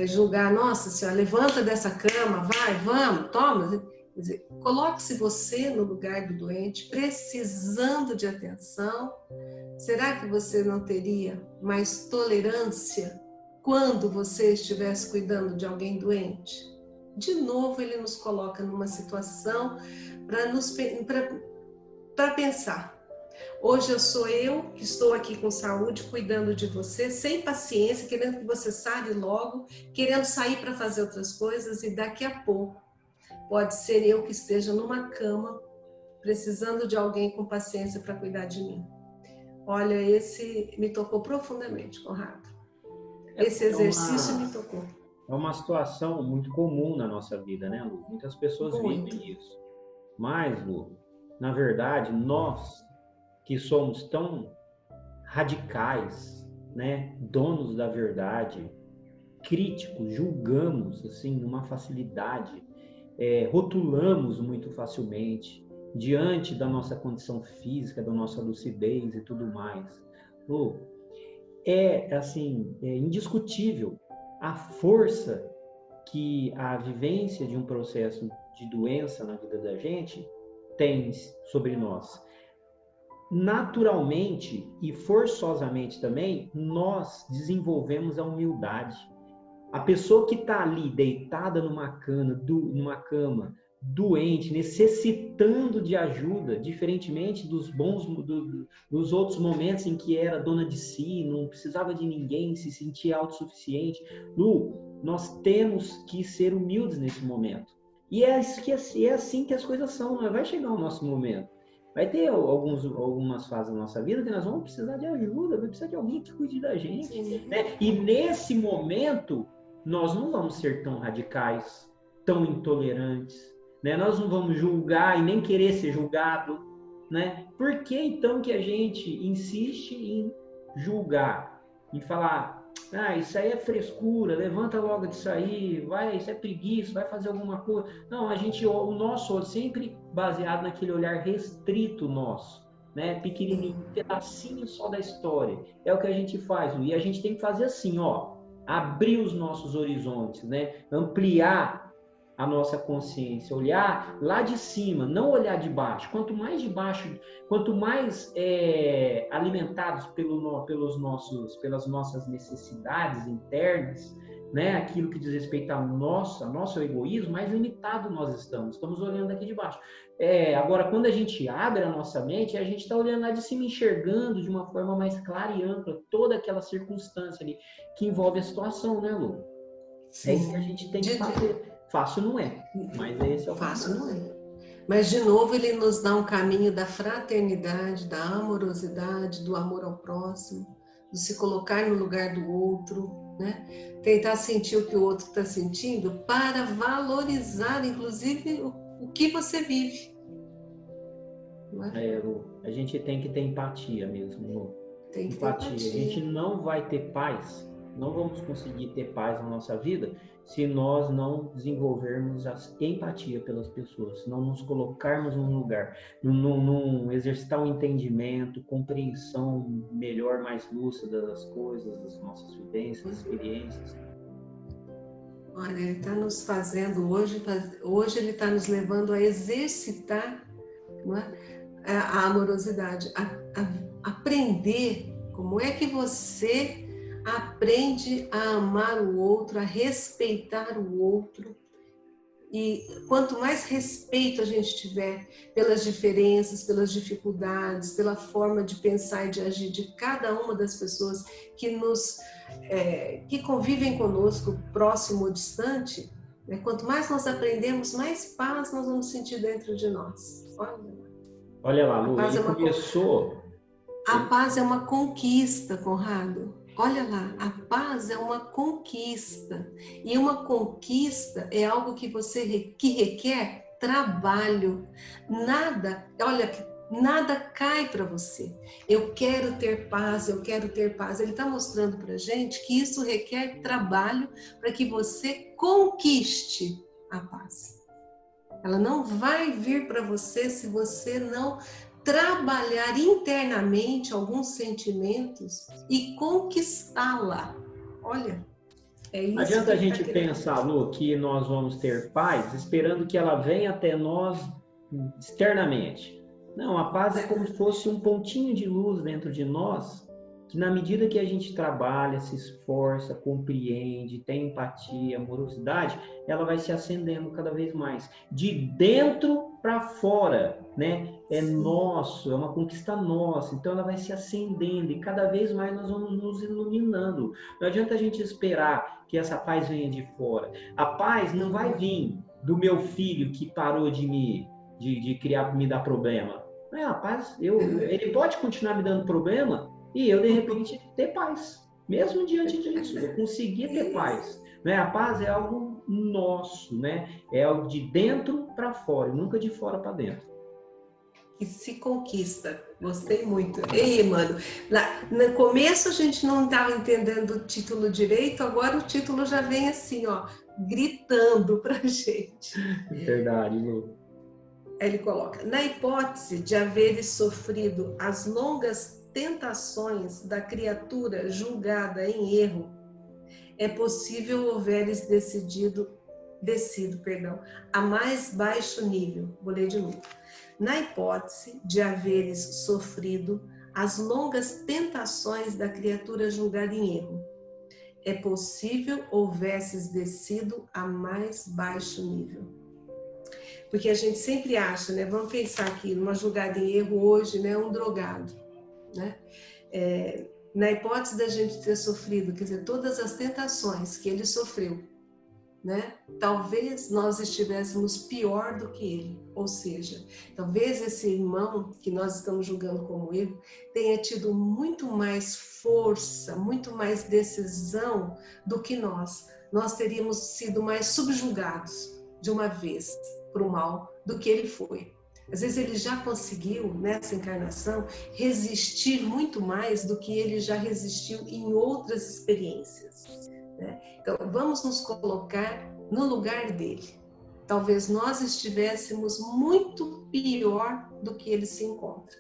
Speaker 2: julgar, nossa senhora, levanta dessa cama, vai, vamos, toma. Quer dizer, coloque-se você no lugar do doente, precisando de atenção. Será que você não teria mais tolerância quando você estivesse cuidando de alguém doente? De novo, ele nos coloca numa situação para pensar. Hoje sou eu que estou aqui com saúde, cuidando de você, sem paciência, querendo que você saia logo, querendo sair para fazer outras coisas, e daqui a pouco pode ser eu que esteja numa cama, precisando de alguém com paciência para cuidar de mim. Olha, esse me tocou profundamente, Conrado. Esse exercício me tocou.
Speaker 1: É uma situação muito comum na nossa vida, né, Lu? Muitas pessoas vivem isso. Mas, Lu, na verdade, nós que somos tão radicais, né, donos da verdade, críticos, julgamos assim numa facilidade, rotulamos muito facilmente diante da nossa condição física, da nossa lucidez e tudo mais. Lu, é indiscutível a força que a vivência de um processo de doença na vida da gente tem sobre nós. Naturalmente e forçosamente também, nós desenvolvemos a humildade. A pessoa que está ali deitada numa cama, doente, necessitando de ajuda, diferentemente dos outros momentos em que era dona de si, não precisava de ninguém, se sentia autossuficiente. Lu, nós temos que ser humildes nesse momento. E é assim que as coisas são, não vai chegar o nosso momento. Vai ter algumas fases da nossa vida que nós vamos precisar de ajuda, vai precisar de alguém que cuide da gente, né? E nesse momento, nós não vamos ser tão radicais, tão intolerantes, né? Nós não vamos julgar e nem querer ser julgado, né? Por que então que a gente insiste em julgar, em falar, isso aí é frescura, levanta logo disso aí, isso é preguiça, vai fazer alguma coisa. Não, o nosso olho sempre baseado naquele olhar restrito nosso, né? Pequenininho, um pedacinho só da história. É o que a gente faz, e a gente tem que fazer assim, abrir os nossos horizontes, né? Ampliar a nossa consciência, olhar lá de cima, não olhar de baixo. Quanto mais de baixo, quanto mais alimentados pelas nossas necessidades internas, né, aquilo que diz respeito ao nosso egoísmo, mais limitado nós estamos. Estamos olhando aqui de baixo. Agora, quando a gente abre a nossa mente, a gente está olhando lá de cima, enxergando de uma forma mais clara e ampla toda aquela circunstância ali que envolve a situação, né, Lu?
Speaker 2: Sim.
Speaker 1: É isso que a gente tem que fazer. Fácil não é, mas esse é o
Speaker 2: fácil não é. Mas, de novo, ele nos dá um caminho da fraternidade, da amorosidade, do amor ao próximo, de se colocar no lugar do outro, né? Tentar sentir o que o outro está sentindo para valorizar, inclusive, o que você vive. Não é?
Speaker 1: A gente tem que ter empatia mesmo, Lu.
Speaker 2: Tem que
Speaker 1: Empatia.
Speaker 2: ter empatia.
Speaker 1: A gente não vai ter paz, não vamos conseguir ter paz na nossa vida se nós não desenvolvermos a empatia pelas pessoas, se não nos colocarmos num lugar, não exercitar um entendimento, compreensão melhor, mais lúcida das coisas, das nossas vivências, experiências.
Speaker 2: Olha, ele está nos fazendo hoje ele está nos levando a exercitar, não é? A amorosidade, a aprender como é que você aprende a amar o outro, a respeitar o outro. E quanto mais respeito a gente tiver pelas diferenças, pelas dificuldades, pela forma de pensar e de agir de cada uma das pessoas que convivem conosco, próximo ou distante, né? Quanto mais nós aprendemos, mais paz nós vamos sentir dentro de nós.
Speaker 1: Olha lá, Lu, ele começou...
Speaker 2: A paz é uma conquista, Conrado. Olha lá, a paz é uma conquista. E uma conquista é algo que requer trabalho. Nada cai para você. Eu quero ter paz, eu quero ter paz. Ele está mostrando para a gente que isso requer trabalho para que você conquiste a paz. Ela não vai vir para você se você não trabalhar internamente alguns sentimentos e conquistá-la. Olha, é isso.
Speaker 1: Não adianta a gente pensar, Lu, que nós vamos ter paz esperando que ela venha até nós externamente. Não, a paz é como se fosse um pontinho de luz dentro de nós, que na medida que a gente trabalha, se esforça, compreende, tem empatia, amorosidade, ela vai se acendendo cada vez mais. De dentro para fora, né? É nosso, é uma conquista nossa. Então ela vai se acendendo e cada vez mais nós vamos nos iluminando. Não adianta a gente esperar que essa paz venha de fora. A paz não vai vir do meu filho que parou de me dar problema. Não é a paz. Ele pode continuar me dando problema e eu, de repente, ter paz. Mesmo diante disso, eu conseguir ter paz. Né? A paz é algo nosso, né? É algo de dentro para fora, nunca de fora para dentro.
Speaker 2: Que se conquista. Gostei muito. Ei, mano, no começo a gente não estava entendendo o título direito, agora o título já vem assim, ó, gritando pra gente.
Speaker 1: Verdade, Lu.
Speaker 2: Ele coloca, na hipótese de haveres sofrido as longas tentações da criatura julgada em erro, é possível houveres descido a mais baixo nível. Vou ler de novo. Na hipótese de haveres sofrido as longas tentações da criatura julgada em erro, é possível houvesses descido a mais baixo nível. Porque a gente sempre acha, né? Vamos pensar aqui numa julgada em erro hoje, né? Um drogado, né? Na hipótese da gente ter sofrido, quer dizer, todas as tentações que ele sofreu, né? Talvez nós estivéssemos pior do que ele, ou seja, talvez esse irmão que nós estamos julgando como erro tenha tido muito mais força, muito mais decisão do que nós. Nós teríamos sido mais subjugados de uma vez para o mal do que ele foi. Às vezes ele já conseguiu, nessa encarnação, resistir muito mais do que ele já resistiu em outras experiências. Né? Então, vamos nos colocar no lugar dele. Talvez nós estivéssemos muito pior do que ele se encontra.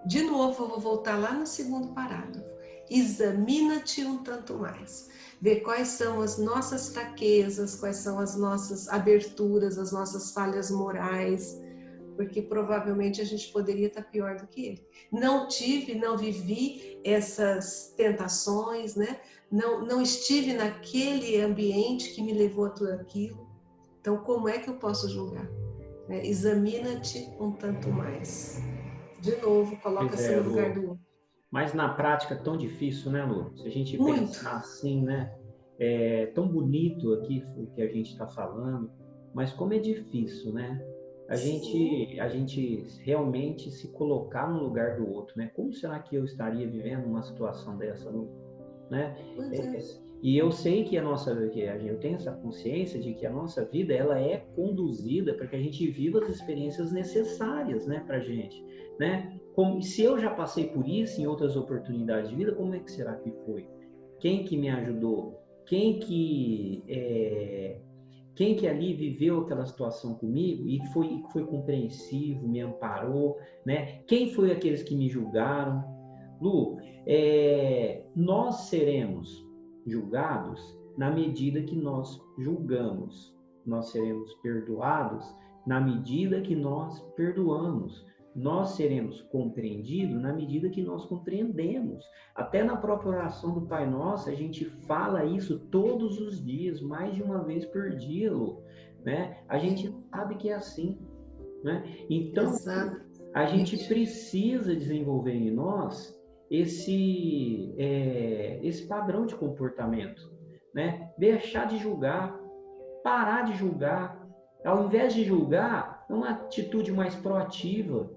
Speaker 2: De novo, eu vou voltar lá no segundo parágrafo. examina-te um tanto mais. Ver quais são as nossas fraquezas, quais são as nossas aberturas, as nossas falhas morais, porque provavelmente a gente poderia estar pior do que ele. Não vivi essas tentações, né? Não estive naquele ambiente que me levou a tudo aquilo. Então, como é que eu posso julgar? Examina-te um tanto mais. De novo, coloca-se no lugar do outro.
Speaker 1: Mas na prática é tão difícil, né, Lu? Se a gente
Speaker 2: Muito.
Speaker 1: pensar assim, né? É tão bonito aqui o que a gente está falando, mas como é difícil, né? A gente realmente se colocar no lugar do outro, né? Como será que eu estaria vivendo uma situação dessa, Lu? Né? E eu sei que eu tenho essa consciência de que a nossa vida ela é conduzida para que a gente viva as experiências necessárias, né, para gente, né? Como se eu já passei por isso em outras oportunidades de vida, como é que será que foi? Quem que me ajudou? Quem que ali viveu aquela situação comigo e foi compreensivo, me amparou, né? Quem foi aqueles que me julgaram? Lu, nós seremos julgados na medida que nós julgamos. Nós seremos perdoados na medida que nós perdoamos. Nós seremos compreendidos na medida que nós compreendemos. Até na própria oração do Pai Nosso, a gente fala isso todos os dias, mais de uma vez por dia, Lu, né? A gente sabe que é assim, né? Então, a gente precisa desenvolver em nós esse padrão de comportamento, né? Deixar de julgar, parar de julgar. Ao invés de julgar, é uma atitude mais proativa.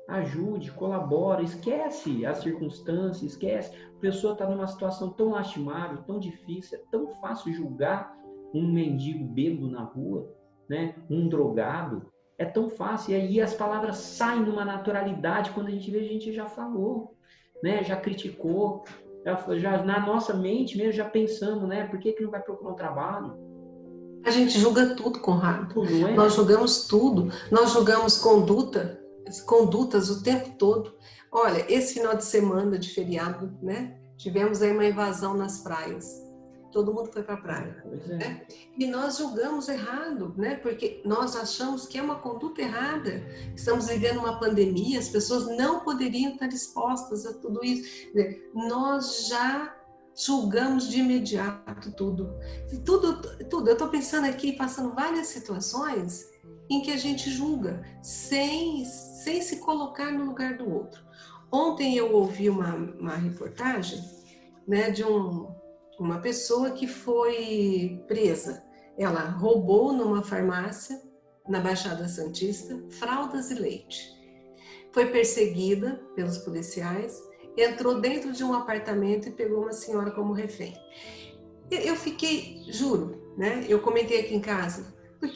Speaker 1: Ajude, colabora, esquece as circunstâncias, esquece. A pessoa está numa situação tão lastimável, tão difícil, é tão fácil julgar um mendigo bêbado na rua, né? Um drogado. É tão fácil. E aí as palavras saem numa naturalidade. Quando a gente vê, a gente já falou, né? Já criticou, já na nossa mente mesmo já pensamos, né? Por que não vai procurar um trabalho?
Speaker 2: A gente julga tudo, Conrado.
Speaker 1: Não é?
Speaker 2: Nós julgamos tudo. Nós julgamos condutas o tempo todo. Olha, esse final de semana de feriado, né? Tivemos aí uma invasão nas praias. Todo mundo foi para a praia. Né? E nós julgamos errado, né? Porque nós achamos que é uma conduta errada. Estamos vivendo uma pandemia, as pessoas não poderiam estar expostas a tudo isso. Nós já julgamos de imediato tudo. Tudo. Eu estou pensando aqui, passando várias situações em que a gente julga, sem se colocar no lugar do outro. Ontem eu ouvi uma reportagem, né, de uma pessoa que foi presa. Ela roubou numa farmácia, na Baixada Santista, fraldas e leite. Foi perseguida pelos policiais, entrou dentro de um apartamento e pegou uma senhora como refém. Eu fiquei, juro, né? Eu comentei aqui em casa, o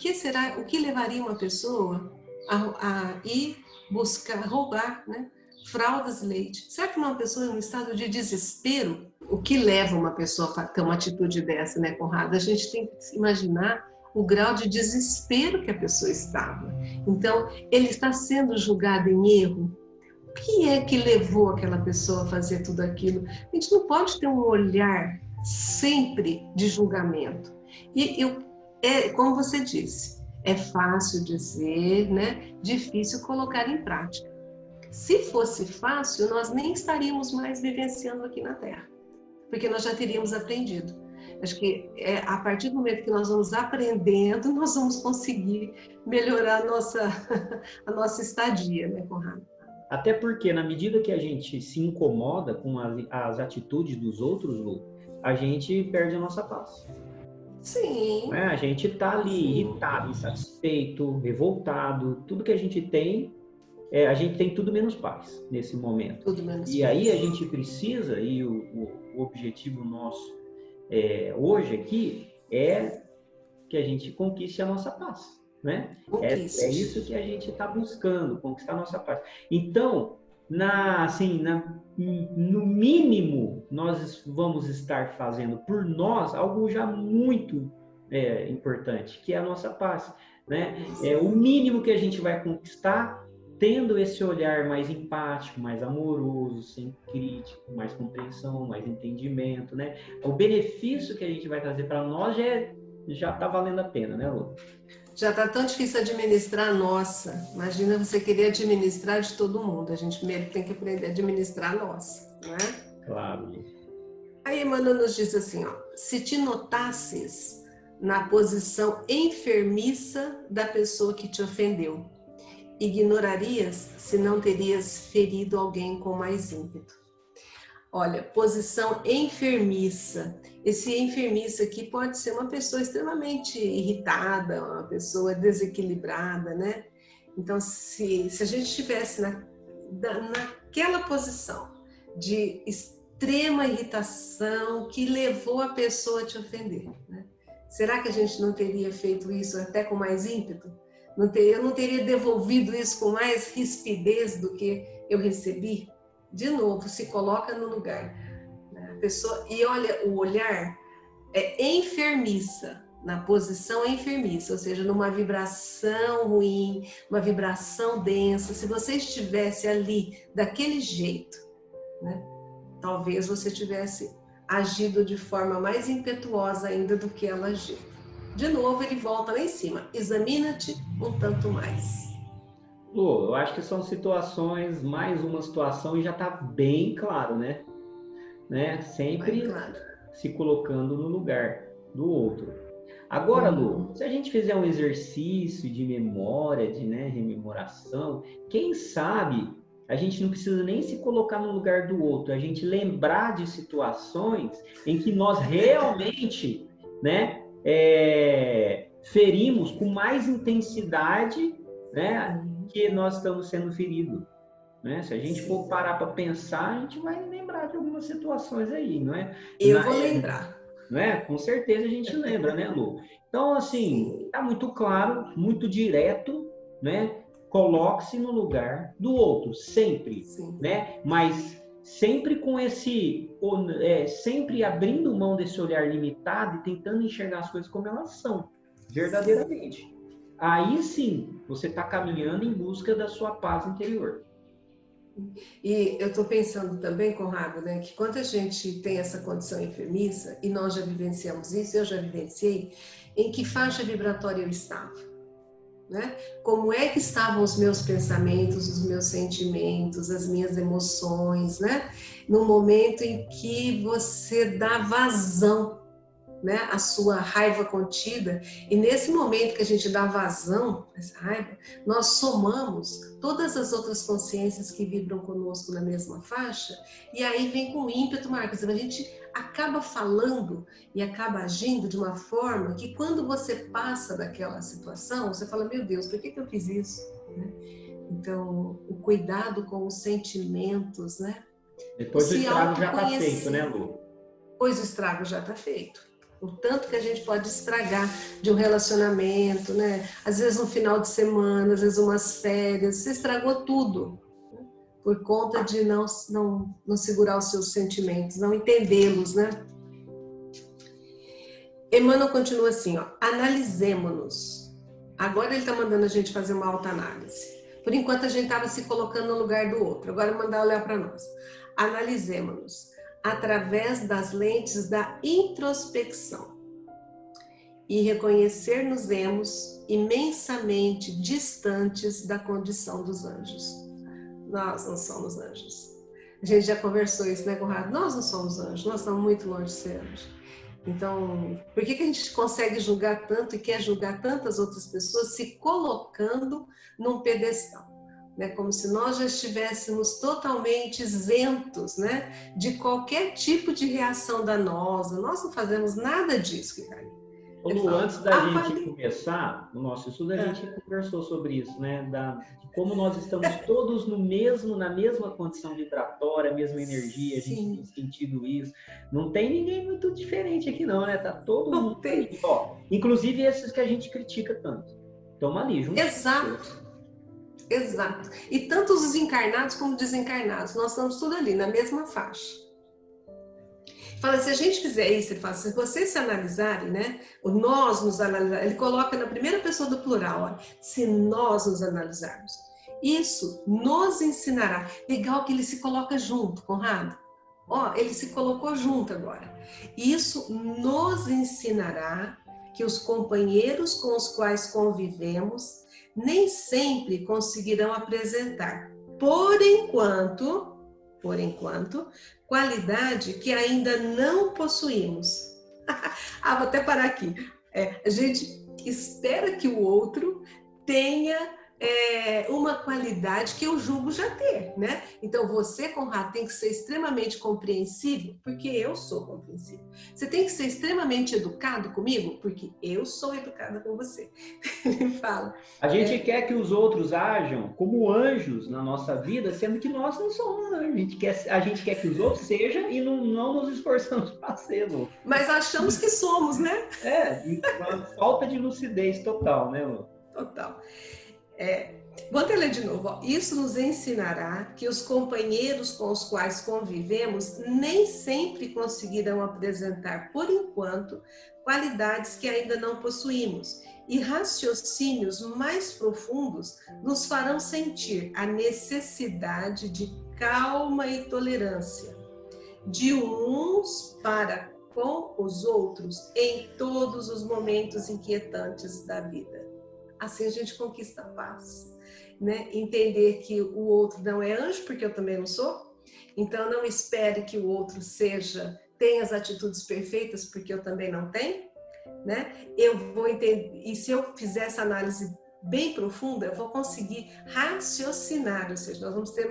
Speaker 2: que levaria uma pessoa a ir buscar, roubar, né? Fraldas e leite? Será que uma pessoa em um estado de desespero, o que leva uma pessoa a ter uma atitude dessa, né, Conrado? A gente tem que imaginar o grau de desespero que a pessoa estava. Então, ele está sendo julgado em erro. O que é que levou aquela pessoa a fazer tudo aquilo? A gente não pode ter um olhar sempre de julgamento. E como você disse, é fácil dizer, né? Difícil colocar em prática. Se fosse fácil, nós nem estaríamos mais vivenciando aqui na Terra, porque nós já teríamos aprendido. Acho que a partir do momento que nós vamos aprendendo, nós vamos conseguir melhorar a nossa estadia, né, Conrado?
Speaker 1: Até porque, na medida que a gente se incomoda com as atitudes dos outros, Lu, a gente perde a nossa paz.
Speaker 2: Sim.
Speaker 1: A gente está ali irritado, insatisfeito, revoltado. Tudo que a gente tem tudo menos paz nesse momento.
Speaker 2: Tudo menos
Speaker 1: e
Speaker 2: paz.
Speaker 1: Aí a gente precisa, e o objetivo nosso hoje aqui é que a gente conquiste a nossa paz. Né? É isso que a gente está buscando, conquistar a nossa paz. Então, no mínimo, nós vamos estar fazendo por nós algo já muito importante, que é a nossa paz. Né? O mínimo que a gente vai conquistar tendo esse olhar mais empático, mais amoroso, sem crítica, mais compreensão, mais entendimento, né? O benefício que a gente vai trazer para nós já tá valendo a pena, né, Lu?
Speaker 2: Já está tão difícil administrar a nossa. Imagina você querer administrar de todo mundo. A gente primeiro tem que aprender a administrar a nossa, não é?
Speaker 1: Claro.
Speaker 2: Aí Emmanuel nos diz assim, ó, se te notasses na posição enfermiça da pessoa que te ofendeu, ignorarias se não terias ferido alguém com mais ímpeto. Olha, posição enfermiça. Esse enfermiça aqui pode ser uma pessoa extremamente irritada, uma pessoa desequilibrada, né? Então, se a gente estivesse naquela posição de extrema irritação que levou a pessoa a te ofender, né? Será que a gente não teria feito isso até com mais ímpeto? Eu não teria devolvido isso com mais rispidez do que eu recebi? De novo, se coloca no lugar, né? A pessoa, e olha, o olhar é enfermiça, na posição enfermiça, ou seja, numa vibração ruim, uma vibração densa. Se você estivesse ali daquele jeito, né, talvez você tivesse agido de forma mais impetuosa ainda do que ela agiu. De novo, ele volta lá em cima. Examina-te um tanto mais.
Speaker 1: Lu, eu acho que são situações, mais uma situação, e já está bem claro, né? Sempre
Speaker 2: claro.
Speaker 1: se colocando no lugar do outro. Agora, Lu, se a gente fizer um exercício de memória, de rememoração, quem sabe a gente não precisa nem se colocar no lugar do outro, a gente lembrar de situações em que nós realmente, ferimos com mais intensidade, que nós estamos sendo feridos, né? Se a gente for parar para pensar, a gente vai lembrar de algumas situações aí, não é?
Speaker 2: Eu vou lembrar.
Speaker 1: Não é? Com certeza a gente lembra, né, Lu? Então, assim, está muito claro, muito direto, né? Coloque-se no lugar do outro, sempre, né? Mas sempre com sempre abrindo mão desse olhar limitado e tentando enxergar as coisas como elas são, verdadeiramente. Aí sim, você está caminhando em busca da sua paz interior.
Speaker 2: E eu estou pensando também, Conrado, né, que quando a gente tem essa condição enfermiça, e nós já vivenciamos isso, eu já vivenciei, em que faixa vibratória eu estava? Né? Como é que estavam os meus pensamentos, os meus sentimentos, as minhas emoções, né? No momento em que você dá vazão, né, a sua raiva contida, e nesse momento que a gente dá vazão a essa raiva, nós somamos todas as outras consciências que vibram conosco na mesma faixa, e aí vem com ímpeto, Marcos, a gente acaba falando e acaba agindo de uma forma que quando você passa daquela situação, você fala, meu Deus, por que eu fiz isso? Né? Então, o cuidado com os sentimentos, né?
Speaker 1: Depois o estrago já está feito, né, Lu?
Speaker 2: Pois o estrago já está feito. O tanto que a gente pode estragar de um relacionamento, né? Às vezes um final de semana, às vezes umas férias, você estragou tudo, né? Por conta de não segurar os seus sentimentos, não entendê-los, né? Emmanuel continua assim, ó, analisemo-nos. Agora ele está mandando a gente fazer uma autoanálise. Por enquanto a gente estava se colocando no lugar do outro, agora mandar olhar para nós. Analisemo-nos através das lentes da introspecção e reconhecer-nos-emos imensamente distantes da condição dos anjos. Nós não somos anjos. A gente já conversou isso, né, Conrado? Nós não somos anjos, nós estamos muito longe de ser anjos. Então, por que a gente consegue julgar tanto e quer julgar tantas outras pessoas se colocando num pedestal? Né, como se nós já estivéssemos totalmente isentos, né, de qualquer tipo de reação danosa. Nós não fazemos nada disso, Ricardo.
Speaker 1: Lu, antes da gente começar o nosso estudo, a gente conversou sobre isso, né, de como nós estamos todos na mesma condição vibratória, a mesma energia, a gente tem sentido isso. Não tem ninguém muito diferente aqui não, né? Tá todo mundo ali. Ó, inclusive esses que a gente critica tanto. Estão ali juntos.
Speaker 2: Exato. E tanto os encarnados como desencarnados, nós estamos tudo ali, na mesma faixa. Fala, se a gente fizer isso, ele fala, se vocês se analisarem, né? O nós nos analisar, ele coloca na primeira pessoa do plural, ó, se nós nos analisarmos. Isso nos ensinará. Legal que ele se coloca junto, Conrado. Ó, ele se colocou junto agora. Isso nos ensinará que os companheiros com os quais convivemos nem sempre conseguirão apresentar, por enquanto, qualidade que ainda não possuímos. Vou até parar aqui. A gente espera que o outro tenha uma qualidade que eu julgo já ter, né? Então você, Conrado, tem que ser extremamente compreensível, porque eu sou compreensível. Você tem que ser extremamente educado comigo, porque eu sou educada com você. Ele fala.
Speaker 1: A gente quer que os outros ajam como anjos na nossa vida, sendo que nós não somos anjos. A gente quer que os outros sejam e não nos esforçamos para ser.
Speaker 2: Mas achamos que somos, né?
Speaker 1: Uma falta de lucidez total, né, Lu?
Speaker 2: Total. Vou até ler de novo. Isso nos ensinará que os companheiros com os quais convivemos nem sempre conseguirão apresentar, por enquanto, qualidades que ainda não possuímos, e raciocínios mais profundos nos farão sentir a necessidade de calma e tolerância, de uns para com os outros em todos os momentos inquietantes da vida. Assim a gente conquista a paz, né? Entender que o outro não é anjo, porque eu também não sou. Então não espere que o outro tenha as atitudes perfeitas, porque eu também não tenho, né? Eu vou entender, e se eu fizer essa análise bem profunda, eu vou conseguir raciocinar, ou seja, nós vamos ter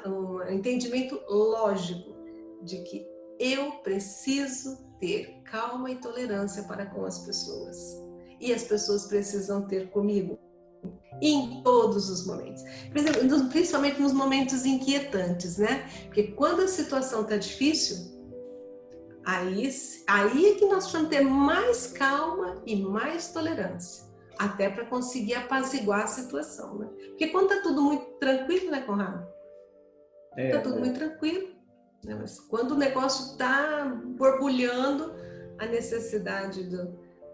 Speaker 2: um entendimento lógico de que eu preciso ter calma e tolerância para com as pessoas. E as pessoas precisam ter comigo em todos os momentos. Principalmente nos momentos inquietantes, né? Porque quando a situação está difícil, aí é que nós vamos ter mais calma e mais tolerância. Até para conseguir apaziguar a situação, né? Porque quando está tudo muito tranquilo, né, Conrado? Está tudo muito tranquilo. Né? Mas quando o negócio está borbulhando, a necessidade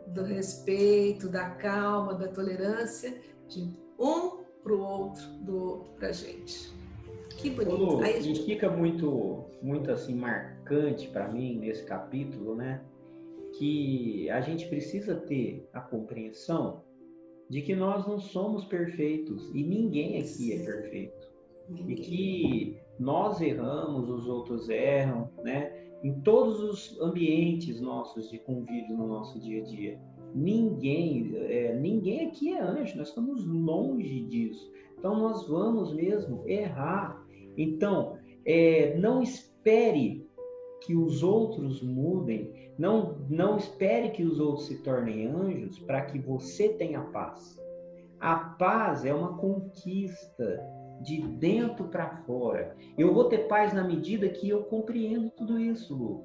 Speaker 2: do respeito, da calma, da tolerância, de um para o outro, do outro para a gente. Que bonito.
Speaker 1: Lu, e fica muito assim marcante para mim nesse capítulo, né? Que a gente precisa ter a compreensão de que nós não somos perfeitos e ninguém aqui é perfeito. E que nós erramos, os outros erram, né? Em todos os ambientes nossos de convívio no nosso dia a dia. Ninguém aqui é anjo, nós estamos longe disso. Então, nós vamos mesmo errar. Então, não espere que os outros mudem, não espere que os outros se tornem anjos para que você tenha paz. A paz é uma conquista de dentro para fora. Eu vou ter paz na medida que eu compreendo tudo isso, Lu,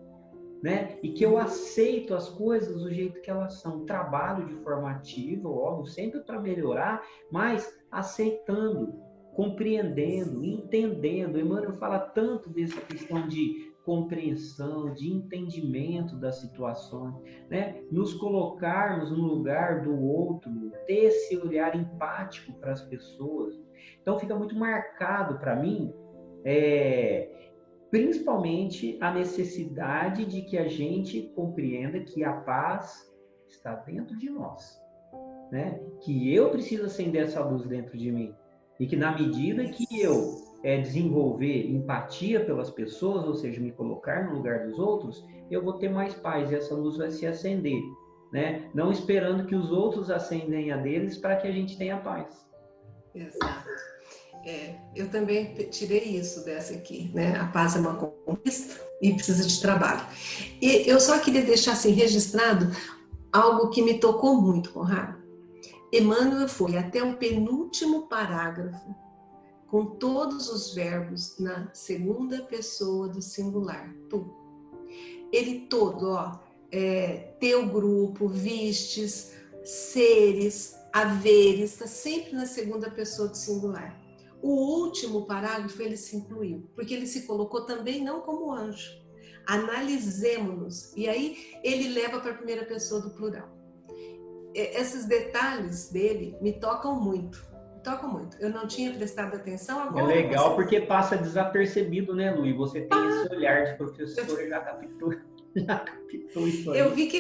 Speaker 1: né? E que eu aceito as coisas do jeito que elas são. Trabalho de forma ativa, óbvio, sempre para melhorar, mas aceitando, compreendendo, entendendo. Emmanuel fala tanto dessa questão de compreensão, de entendimento das situações, né? Nos colocarmos no lugar do outro, ter esse olhar empático para as pessoas. Então fica muito marcado para mim, principalmente a necessidade de que a gente compreenda que a paz está dentro de nós, né? Que eu preciso acender essa luz dentro de mim e que na medida que eu desenvolver empatia pelas pessoas, ou seja, me colocar no lugar dos outros, eu vou ter mais paz e essa luz vai se acender, né? Não esperando que os outros acendem a deles para que a gente tenha paz.
Speaker 2: Exato. Eu também tirei isso dessa aqui, né? A paz é uma conquista e precisa de trabalho. E eu só queria deixar assim registrado algo que me tocou muito, Conrado. Emmanuel foi até o penúltimo parágrafo com todos os verbos na segunda pessoa do singular, tu. Ele todo, teu grupo, vistes, seres, haveres, está sempre na segunda pessoa do singular. O último parágrafo ele se incluiu, porque ele se colocou também não como anjo. Analisemos-nos. E aí ele leva para a primeira pessoa do plural. Esses detalhes dele me tocam muito, toca muito. Eu não tinha prestado atenção
Speaker 1: É
Speaker 2: agora.
Speaker 1: legal porque passa desapercebido, né, Lu? E você tem esse olhar de professor, já captou isso aí.
Speaker 2: Eu vi que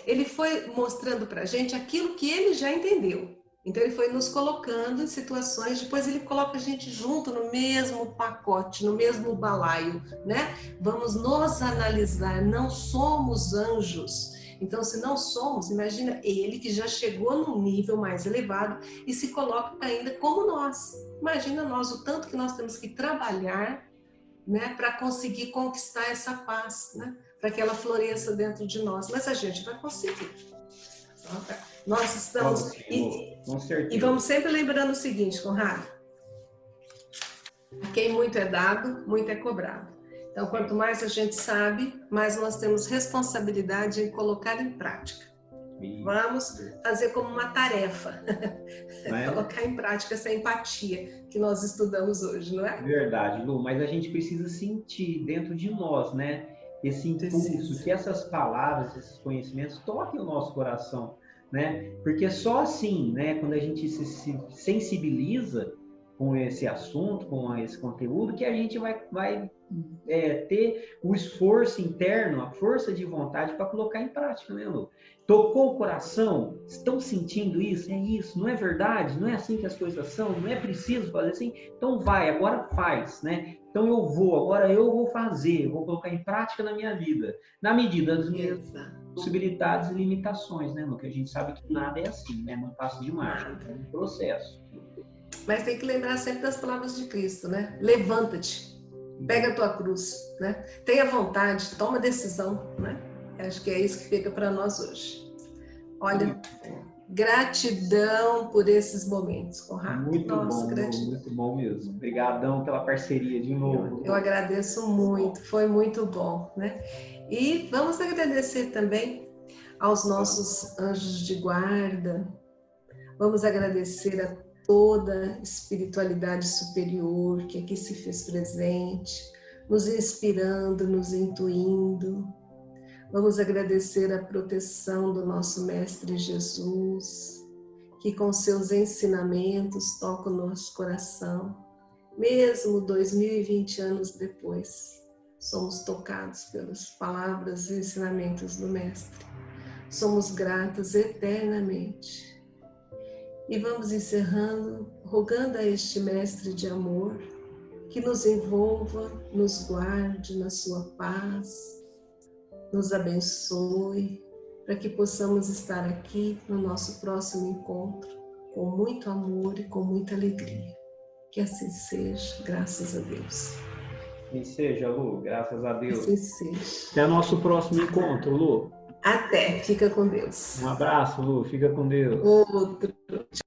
Speaker 2: ele foi mostrando pra gente aquilo que ele já entendeu. Então ele foi nos colocando em situações, depois ele coloca a gente junto no mesmo pacote, no mesmo balaio, né? Vamos nos analisar, não somos anjos. Então, se não somos, imagina ele que já chegou num nível mais elevado e se coloca ainda como nós. Imagina nós, o tanto que nós temos que trabalhar, né, para conseguir conquistar essa paz, né? Para que ela floresça dentro de nós. Mas a gente vai conseguir. Nós estamos...
Speaker 1: Com certeza.
Speaker 2: E vamos sempre lembrando o seguinte, Conrado. A quem muito é dado, muito é cobrado. Então, quanto mais a gente sabe, mais nós temos responsabilidade em colocar em prática. Vamos fazer como uma tarefa. Colocar em prática essa empatia que nós estudamos hoje, não é?
Speaker 1: Verdade, Lu, mas a gente precisa sentir dentro de nós, né? Esse impulso, que essas palavras, esses conhecimentos toquem o nosso coração, né? Porque só assim, né, quando a gente se sensibiliza com esse assunto, com esse conteúdo, que a gente vai ter o esforço interno, a força de vontade para colocar em prática, né, Lu? Tocou o coração? Estão sentindo isso? É isso? Não é verdade? Não é assim que as coisas são? Não é preciso fazer assim? Então vai, agora faz, né? Então agora eu vou fazer, eu vou colocar em prática na minha vida, na medida das minhas possibilidades e limitações, né, Lu? Que a gente sabe que nada é assim, né? Não passa de mágica, é um processo.
Speaker 2: Mas tem que lembrar sempre das palavras de Cristo, né? Levanta-te, pega a tua cruz, né? Tenha vontade, toma decisão, né? Acho que é isso que fica para nós hoje. Olha, gratidão por esses momentos, Conrado.
Speaker 1: Muito bom, gratidão. Muito bom mesmo. Obrigadão pela parceria de novo.
Speaker 2: Eu agradeço muito, foi muito bom, né? E vamos agradecer também aos nossos anjos de guarda. Vamos agradecer a toda a espiritualidade superior que aqui se fez presente, nos inspirando, nos intuindo. Vamos agradecer a proteção do nosso Mestre Jesus, que com seus ensinamentos toca o nosso coração. Mesmo 2020 anos depois, somos tocados pelas palavras e ensinamentos do Mestre. Somos gratos eternamente. E vamos encerrando, rogando a este Mestre de amor que nos envolva, nos guarde na sua paz, nos abençoe, para que possamos estar aqui no nosso próximo encontro com muito amor e com muita alegria. Que assim seja, graças a Deus.
Speaker 1: Que seja, Lu, graças a Deus.
Speaker 2: Que assim seja.
Speaker 1: Até o nosso próximo encontro, Lu.
Speaker 2: Até, fica com Deus.
Speaker 1: Um abraço, Lu, fica com Deus.
Speaker 2: Outro.